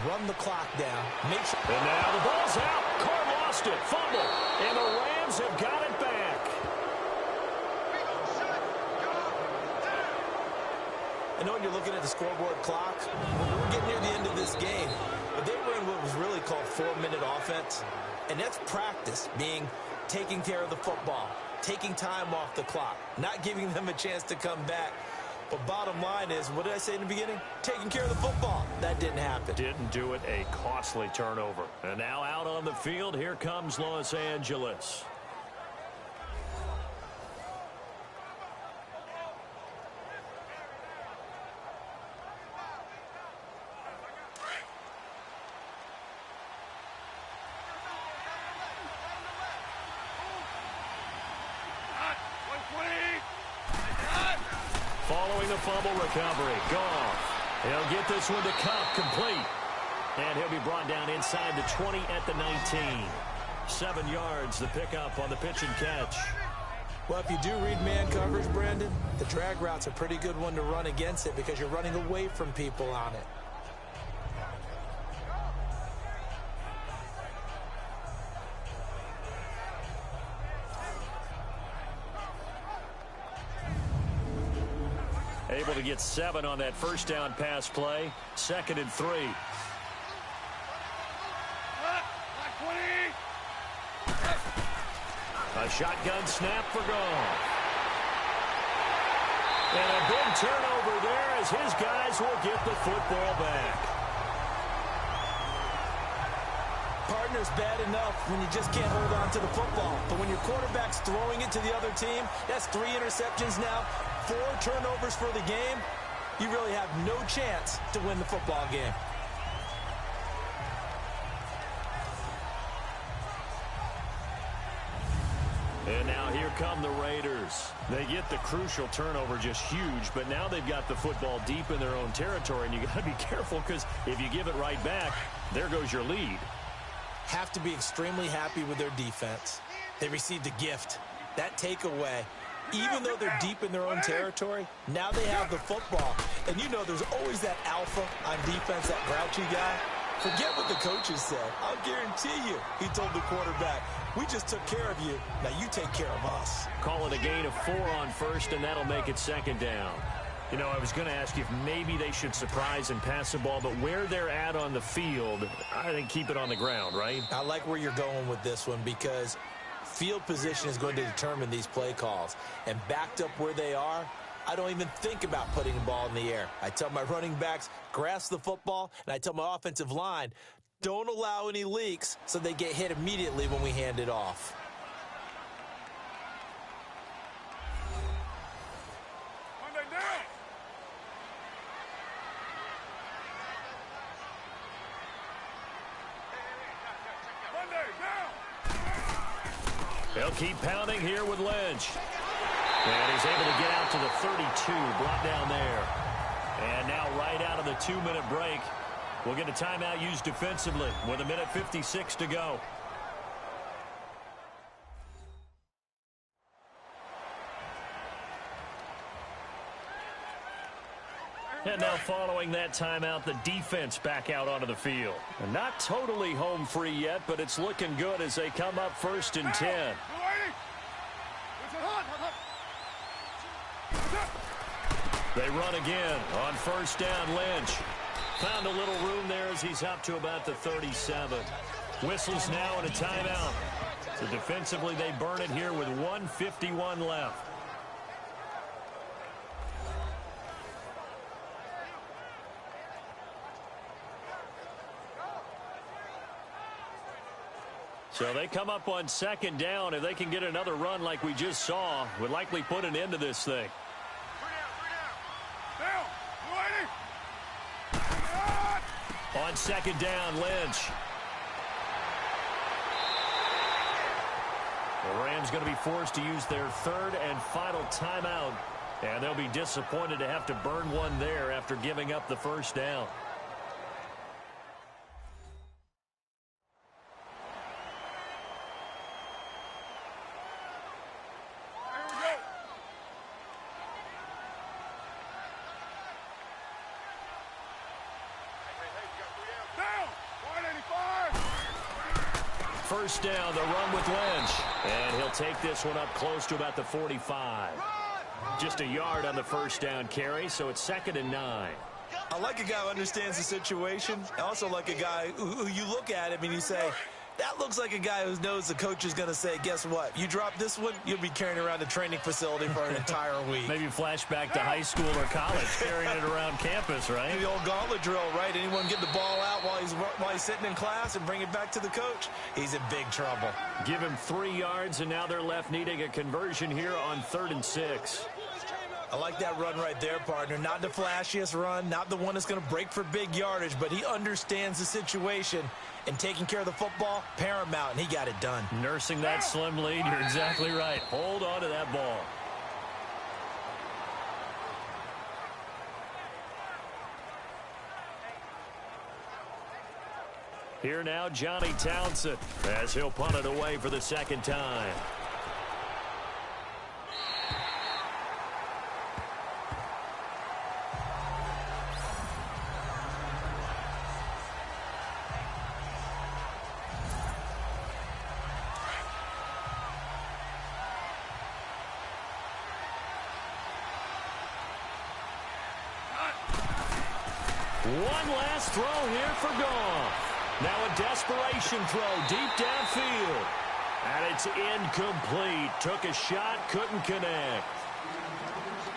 Run the clock down. Make sure. And now the ball's out. Carr lost it. Fumble. And the Rams have got it back. I know when you're looking at the scoreboard clock, we're getting near the end of this game. But they were in what was really called 4-minute offense. And that's practice, being taking care of the football, taking time off the clock, not giving them a chance to come back. But bottom line is, what did I say in the beginning? Taking care of the football. That didn't happen. Didn't do it. A costly turnover. And now out on the field, here comes Los Angeles. Following the fumble recovery, Goff. He'll get this one to Cup, complete. And he'll be brought down inside the 20 at the 19. 7 yards, the pickup on the pitch and catch. Well, if you do read man coverage, Brandon, the drag route's a pretty good one to run against it because you're running away from people on it. Able to get 7 on that first down pass play. 2nd and 3. A shotgun snap for Goff. And a big turnover there as his guys will get the football back. Partner's bad enough when you just can't hold on to the football. But when your quarterback's throwing it to the other team, that's 3 interceptions now, 4 turnovers for the game. You really have no chance to win the football game. And now here come the Raiders. They get the crucial turnover, just huge, but now they've got the football deep in their own territory, and you got to be careful because if you give it right back, there goes your lead. Have to be extremely happy with their defense. They received a gift. That takeaway, even though they're deep in their own territory, now they have the football. And you know there's always that alpha on defense, that grouchy guy. Forget what the coaches said. I'll guarantee you, he told the quarterback, we just took care of you. Now you take care of us. Call it a gain of 4 on first, and that'll make it second down. You know, I was going to ask you if maybe they should surprise and pass the ball, but where they're at on the field, I think keep it on the ground, right? I like where you're going with this one because field position is going to determine these play calls. And backed up where they are, I don't even think about putting the ball in the air. I tell my running backs, grasp the football, and I tell my offensive line, don't allow any leaks so they get hit immediately when we hand it off. Monday down. Monday down. They'll keep pounding here with Lynch. And he's able to get out to the 32, brought down there. And now right out of the 2-minute break, we'll get a timeout used defensively with 1:56 to go. And now following that timeout, the defense back out onto the field. And not totally home free yet, but it's looking good as they come up 1st and 10. They run again on 1st down. Lynch found a little room there as he's up to about the 37. Whistles now and a timeout. So defensively they burn it here with 1:51 left. So they come up on 2nd down. If they can get another run like we just saw, would likely put an end to this thing. On 2nd down, Lynch. The Rams going to be forced to use their 3rd and final timeout. And they'll be disappointed to have to burn one there after giving up the 1st down. First down, the run with Lynch. And he'll take this one up close to about the 45. Just a yard on the 1st down carry, so it's 2nd and 9. I like a guy who understands the situation. I also like a guy who you look at him and you say, that looks like a guy who knows the coach is going to say, guess what? You drop this one, you'll be carrying around the training facility for an entire week. Maybe flashback to high school or college, carrying it around campus, right? The old gauntlet drill, right? Anyone get the ball out while he's sitting in class and bring it back to the coach? He's in big trouble. Give him 3 yards, and now they're left needing a conversion here on 3rd and 6. I like that run right there, partner. Not the flashiest run, not the one that's going to break for big yardage, but he understands the situation, and taking care of the football, paramount, and he got it done. Nursing that slim lead, you're exactly right. Hold on to that ball. Here now, Johnny Townsend, as he'll punt it away for the 2nd time. One last throw here for Goff. Now a desperation throw deep downfield. And it's incomplete. Took a shot, couldn't connect.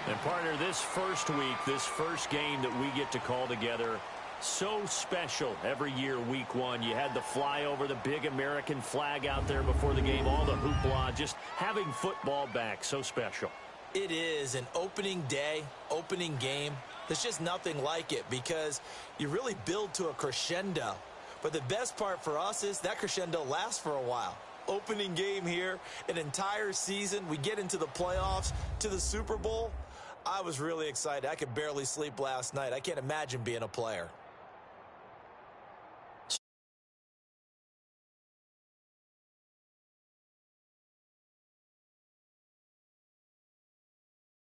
And partner, this first week, this first game that we get to call together, so special every year, week one. You had the flyover, the big American flag out there before the game, all the hoopla, just having football back, so special. It is an opening day, opening game. There's just nothing like it because you really build to a crescendo. But the best part for us is that crescendo lasts for a while. Opening game here, an entire season. We get into the playoffs, to the Super Bowl. I was really excited. I could barely sleep last night. I can't imagine being a player.